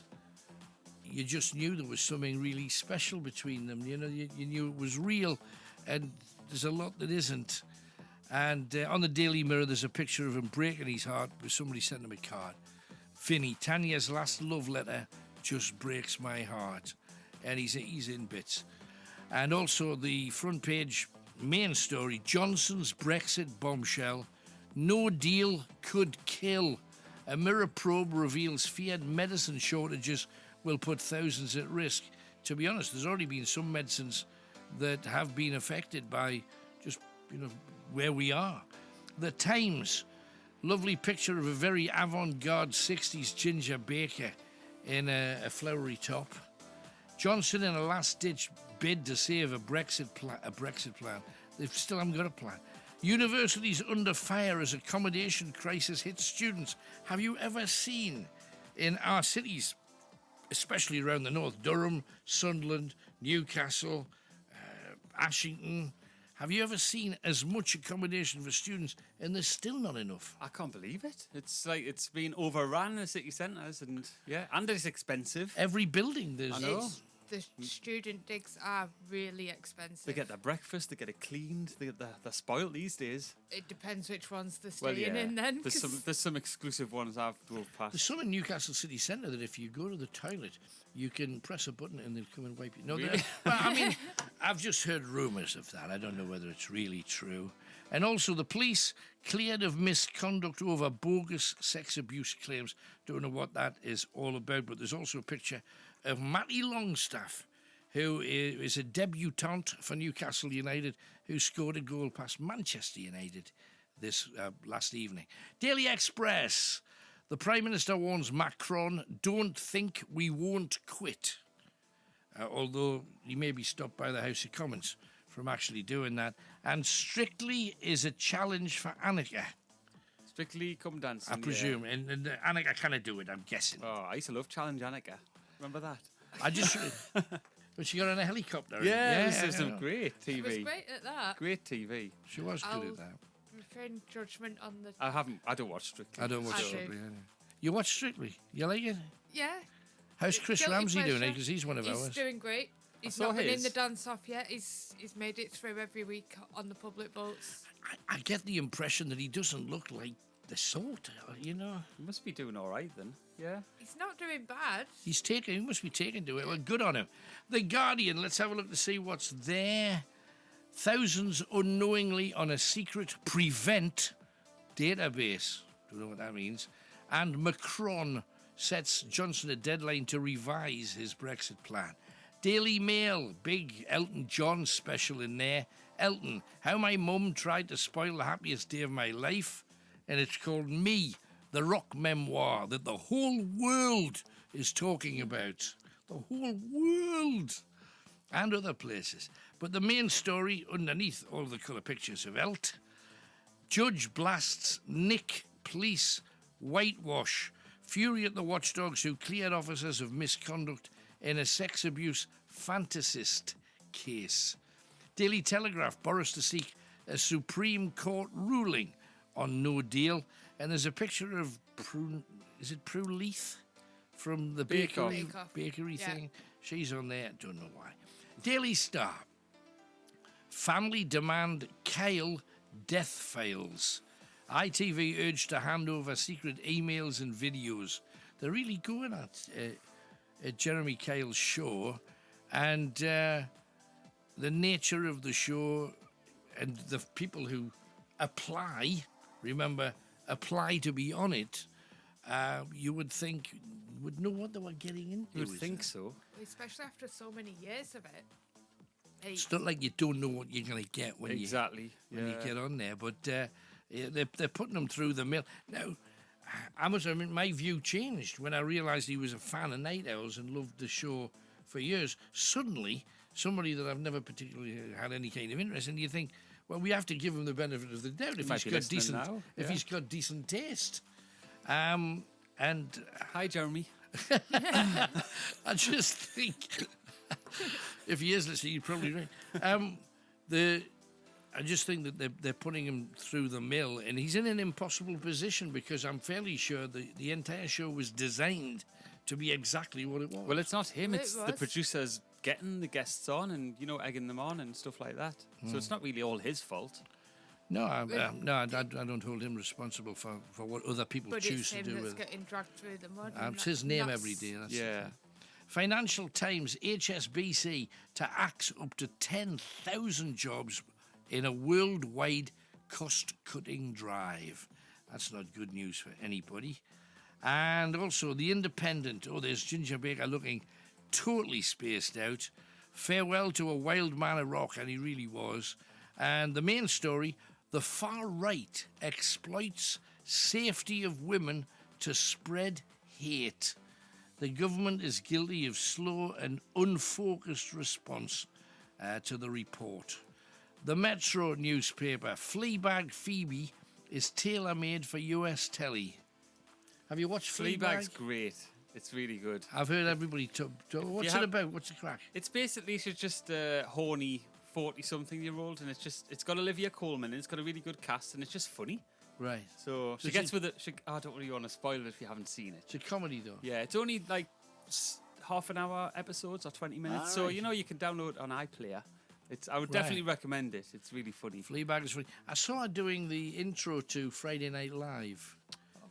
D: you just knew there was something really special between them. You know, you knew it was real. And there's a lot that isn't. And on the Daily Mirror, there's a picture of him breaking his heart with somebody sent him a card. Vinny, Tanya's last love letter just breaks my heart. And he's in bits. And also the front page main story, Johnson's Brexit bombshell. No deal could kill. A Mirror probe reveals feared medicine shortages will put thousands at risk. To be honest, there's already been some medicines that have been affected by just, where we are. The Times, lovely picture of a very avant-garde 60s ginger baker in a flowery top. Johnson in a last-ditch bid to save a Brexit plan. They still haven't got a plan. Universities under fire as accommodation crisis hits students. Have you ever seen in our cities, especially around the north, Durham, Sunderland, Newcastle, Ashington, have you ever seen as much accommodation for students and there's still not enough?
N: I can't believe it. It's like it's been overrun in the city centres and it's expensive.
D: Every building there's...
N: I know.
O: The student digs are really expensive.
N: They get their breakfast, they get it cleaned, they're spoiled these days.
O: It depends which ones they're staying in then.
N: There's some exclusive ones I've drove past.
D: There's some in Newcastle city centre that if you go to the toilet, you can press a button and they'll come and wipe you. No,
N: really?
D: Well, I mean, I've just heard rumours of that. I don't know whether it's really true. And also the police cleared of misconduct over bogus sex abuse claims. Don't know what that is all about, but there's also a picture of Matty Longstaff, who is a debutante for Newcastle United, who scored a goal past Manchester United this last evening. Daily Express. The Prime Minister warns Macron, don't think we won't quit. Although he may be stopped by the House of Commons from actually doing that. And Strictly is a challenge for Annika.
N: Strictly Come Dancing.
D: I presume. Yeah. And Annika cannot do it, I'm guessing.
N: Oh, I used to love Challenge Annika. Remember that?
D: I just... But she got on a helicopter.
N: Yeah, it was some great TV.
O: She was great at that.
N: Great TV.
D: She was good at that.
O: Refrain judgment on the...
N: I don't watch Strictly.
D: I don't watch Strictly. You watch Strictly? You like it?
O: Yeah.
D: How's Chris
O: Guilty
D: Ramsey
O: pleasure.
D: doing? Because he's one of ours.
O: He's doing great. He's not been in the dance-off yet. He's made it through every week on the public boats.
D: I get the impression that he doesn't look like the sort,
N: He must be doing all right then. Yeah.
O: He's not doing bad.
D: He must be taken to it. Well, good on him. The Guardian, let's have a look to see what's there. Thousands unknowingly on a secret prevent database. Don't know what that means. And Macron sets Johnson a deadline to revise his Brexit plan. Daily Mail, big Elton John special in there. Elton, how my mum tried to spoil the happiest day of my life. And it's called Me, the rock memoir that the whole world is talking about. The whole world. And other places. But the main story, underneath all the colour pictures of Elt, Judge blasts Nick police whitewash. Fury at the watchdogs who cleared officers of misconduct in a sex abuse fantasist case. Daily Telegraph, Boris to seek a Supreme Court ruling on no deal. And there's a picture of is it Prue Leith from the bakery
O: yeah.
D: thing? She's on there, don't know why. Daily Star. Family demand Kyle death files. ITV urged to hand over secret emails and videos. They're really going at Jeremy Kyle's show, and the nature of the show and the people who apply, remember, apply to be on it, you would think would know what they were getting into.
N: You would think so.
O: Especially after so many years of it.
D: It's not like you don't know what you're going to get when you get on there, but they're putting them through the mill. Now, I must admit, my view changed when I realised he was a fan of Night Owls and loved the show for years. Suddenly, somebody that I've never particularly had any kind of interest in, you think, well, we have to give him the benefit of the doubt if he's got decent taste. And
N: hi, Jeremy.
D: I just think if he is listening, you're probably right. I just think that they're putting him through the mill, and he's in an impossible position because I'm fairly sure the entire show was designed to be exactly what it was.
N: Well, it's not him; it's the producers getting the guests on and egging them on and stuff like that. So it's not really all his fault.
D: No, I don't hold him responsible for what other people choose to do.
O: But it's him
D: with
O: that's getting dragged through the mud.
D: It's his name every day. That's
N: yeah.
D: Financial Times, HSBC to axe up to 10,000 jobs in a worldwide cost-cutting drive. That's not good news for anybody. And also The Independent. Oh, there's Ginger Baker looking totally spaced out. Farewell to a wild man of rock, and he really was. And the main story, the far right exploits safety of women to spread hate. The government is guilty of slow and unfocused response to the report. The Metro newspaper, Fleabag Phoebe is tailor-made for US telly. Have you watched Fleabag?
N: Fleabag's great. It's really good.
D: I've heard everybody talk. What's it about? What's the crack?
N: It's basically she's just a horny 40-something-year-old, and it's got Olivia Colman, and it's got a really good cast, and it's just funny.
D: Right.
N: So she gets with it. I don't really want to spoil it if you haven't seen it.
D: It's a comedy, though.
N: Yeah, it's only like half an hour episodes or 20 minutes. So you can download it on iPlayer. I would definitely recommend it. It's really funny.
D: Fleabag is funny. I saw her doing the intro to Friday Night Live,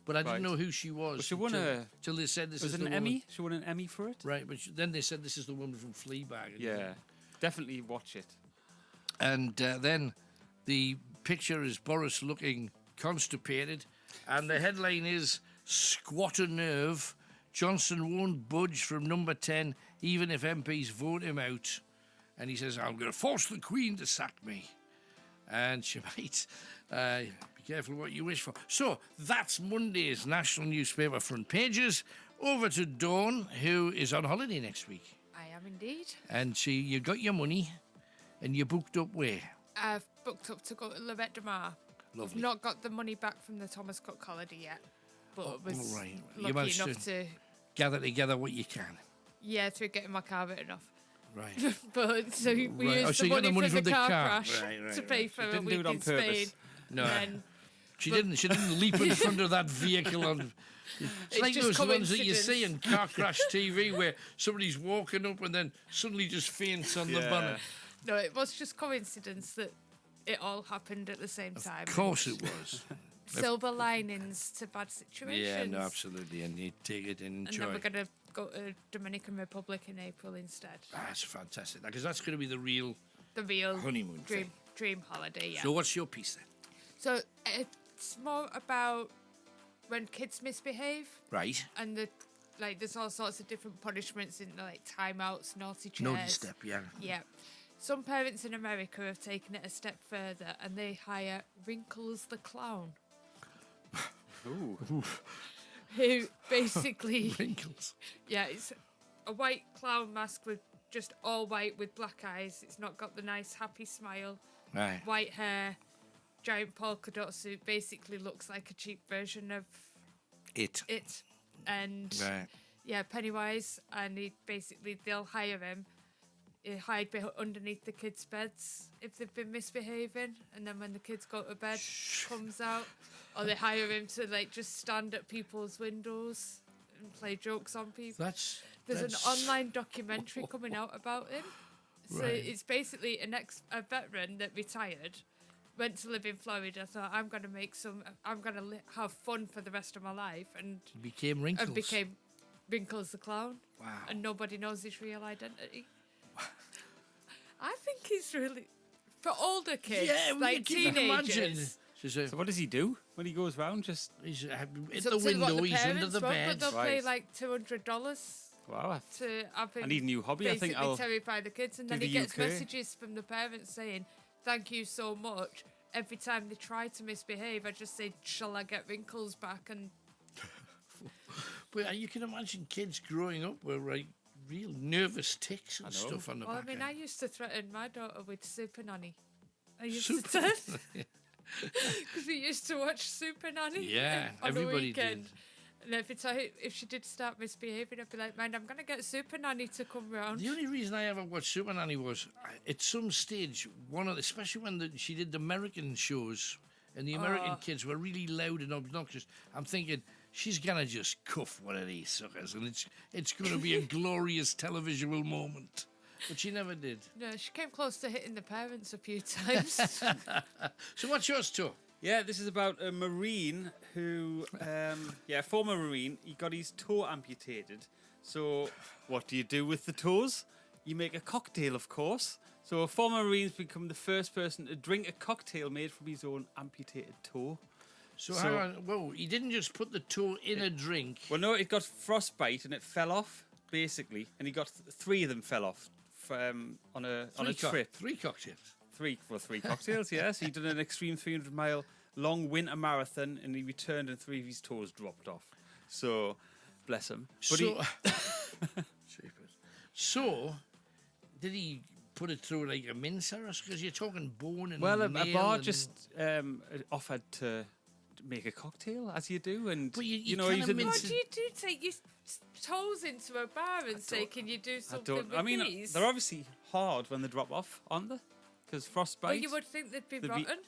D: but I didn't know who she was.
N: Well, she won
D: till they said this
N: was
D: is
N: it
D: the
N: an
D: woman.
N: Emmy. She won an Emmy for it.
D: Right, but then they said this is the woman from Fleabag.
N: Yeah, definitely watch it.
D: And then the picture is Boris looking constipated, and the headline is "Squat a Nerve. Johnson won't budge from number 10 even if MPs vote him out." And he says, "I'm going to force the Queen to sack me." And she might. Be careful what you wish for. So that's Monday's national newspaper front pages. Over to Dawn, who is on holiday next week.
O: I am indeed.
D: And you got your money, and you booked up where?
O: I've booked up to go to Levette de Mar.
D: Lovely.
O: I've not got the money back from the Thomas Cook holiday yet, but was
D: right.
O: lucky enough to
D: gather together what you can.
O: Yeah, to get my car written off.
D: Right.
O: But so we
D: Right.
O: used
D: So you got
O: the money
D: from
O: the car
D: car.
O: crash
D: Right,
O: to pay for a
N: didn't
O: week
N: do it on
O: in Spain.
N: purpose.
D: No.
O: And
D: She didn't leap in front of that vehicle on. It's like
O: just
D: those ones that you
O: coincidence.
D: see in car crash TV where somebody's walking up and then suddenly just faints on the bonnet.
O: No, it was just coincidence that it all happened at the same time.
D: Of course it was.
O: Silver linings to bad situations.
D: Yeah, no, absolutely. And you take it and
O: And
D: enjoy
O: then we're
D: it.
O: going to go to Dominican Republic in April instead.
D: That's fantastic. Because that's going to be the real honeymoon
O: dream holiday, yeah.
D: So what's your piece then?
O: So it's more about when kids misbehave.
D: Right.
O: And there's all sorts of different punishments in like timeouts, naughty chairs.
D: Naughty step, yeah.
O: Yeah. Some parents in America have taken it a step further and they hire Wrinkles the Clown.
N: Ooh.
O: Who basically
D: Wrinkles.
O: Yeah, it's a white clown mask with just all white with black eyes. It's not got the nice happy smile.
D: Right.
O: White hair, giant polka dot suit. Basically looks like a cheap version of
D: It.
O: And
D: Right.
O: yeah, Pennywise, and they'll hire him. He'll hide underneath the kids' beds if they've been misbehaving, and then when the kids go to bed, comes out. Or they hire him to just stand at people's windows and play jokes on people. There's an online documentary coming out about him. So it's basically a veteran that retired, went to live in Florida. Thought I'm going to have fun for the rest of my life, and
D: became Wrinkles.
O: And became Wrinkles the clown.
D: Wow.
O: And nobody knows his real identity. I think he's really for older kids,
D: Yeah,
O: like teenagers.
N: So what does he do when he goes round? Just
D: he's at
O: So
D: the
O: what
D: window. He's under
O: parents
D: the
O: want,
D: bed.
O: But they'll pay like $200.
N: Wow.
O: To
N: I need a new hobby. I think I'll
O: terrify the kids, and
N: do
O: then he
N: the
O: gets
N: UK.
O: messages from the parents saying, "Thank you so much." Every time they try to misbehave, I just say, "Shall I get Wrinkles back?" And
D: but you can imagine kids growing up with like real nervous tics and stuff on the
O: well,
D: back.
O: I mean,
D: end.
O: I used to threaten my daughter with Super Nanny. I used
D: Super
O: to
D: Nanny.
O: because we used to watch Super Nanny.
D: Yeah,
O: on the
D: everybody
O: weekend.
D: did.
O: And if she did start misbehaving, I'd be like, "Mind, I'm gonna get Super Nanny to come round."
D: The only reason I ever watched Super Nanny was at some stage, especially when she did the American shows, and the American kids were really loud and obnoxious. I'm thinking she's gonna just cuff one of these suckers, and it's gonna be a glorious televisual moment. But she never did.
O: No, she came close to hitting the parents a few times.
D: So what's yours, too?
N: Yeah, this is about a Marine who, former Marine. He got his toe amputated. So, what do you do with the toes? You make a cocktail, of course. So, a former Marine's become the first person to drink a cocktail made from his own amputated toe.
D: So hang on, whoa, he didn't just put the toe in a drink.
N: Well, no, it got frostbite and it fell off, basically. And he got three of them fell off on a trip.
D: Three cocktails.
N: Three cocktails, yes. He did an extreme 300-mile long winter marathon, and he returned and three of his toes dropped off. So, bless him. But
D: so, did he put it through like a mincer? Because you're talking bone and
N: well, a
D: nail
N: bar
D: and...
N: just offered to make a cocktail, as you do, and
D: but
N: you know, he's
O: What do you do? Take your toes into a bar and say, "Can you do something with
N: I mean,
O: these?"
N: they're obviously hard when they drop off, aren't they? Because frostbite.
O: Well, you would think they'd be rotten.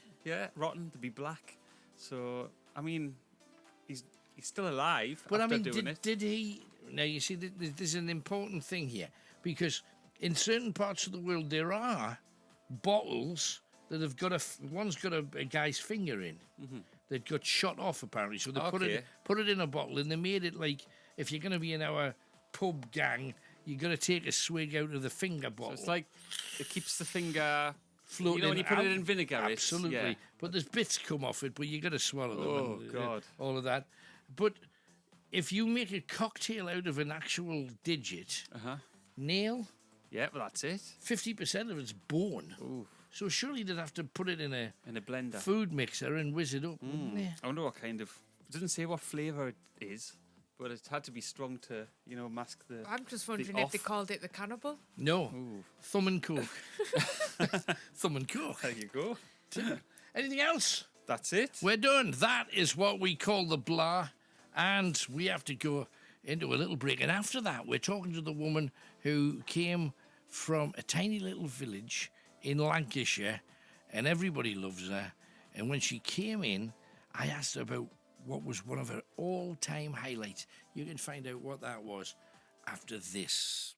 N: Rotten. They'd be black. So, I mean, he's still alive.
D: But I
N: after
D: mean,
N: doing it.
D: did he? Now you see, there's an important thing here because in certain parts of the world there are bottles that have got one's got a guy's finger in.
N: Mm-hmm.
D: That got shot off apparently, so they
N: Okay.
D: put it in a bottle and they made it like if you're going to be in our pub gang, you're going to take a swig out of the finger bottle.
N: So it's like it keeps the finger
D: floating.
N: You know when you put
D: out.
N: it in vinegar,
D: Absolutely.
N: yeah.
D: But there's bits come off it, but you got to swallow them.
N: Oh,
D: and,
N: God.
D: all of that. But if you make a cocktail out of an actual digit, nail.
N: Yeah, well that's it.
D: 50% of it's bone.
N: Ooh.
D: So surely they'd have to put it in a
N: blender,
D: food mixer, and whiz it up, wouldn't they?
N: I wonder what kind of. It doesn't say what flavour it is, but it had to be strong to, mask the.
O: I'm just wondering if they called it the cannibal.
D: No.
N: Ooh.
D: Thumb and coke. Thumb and coke.
N: There you go.
D: Anything else?
N: That's it.
D: We're done. That is what we call the blah. And we have to go into a little break. And after that, we're talking to the woman who came from a tiny little village in Lancashire, and everybody loves her. And when she came in, I asked her about what was one of her all-time highlights. You can find out what that was after this.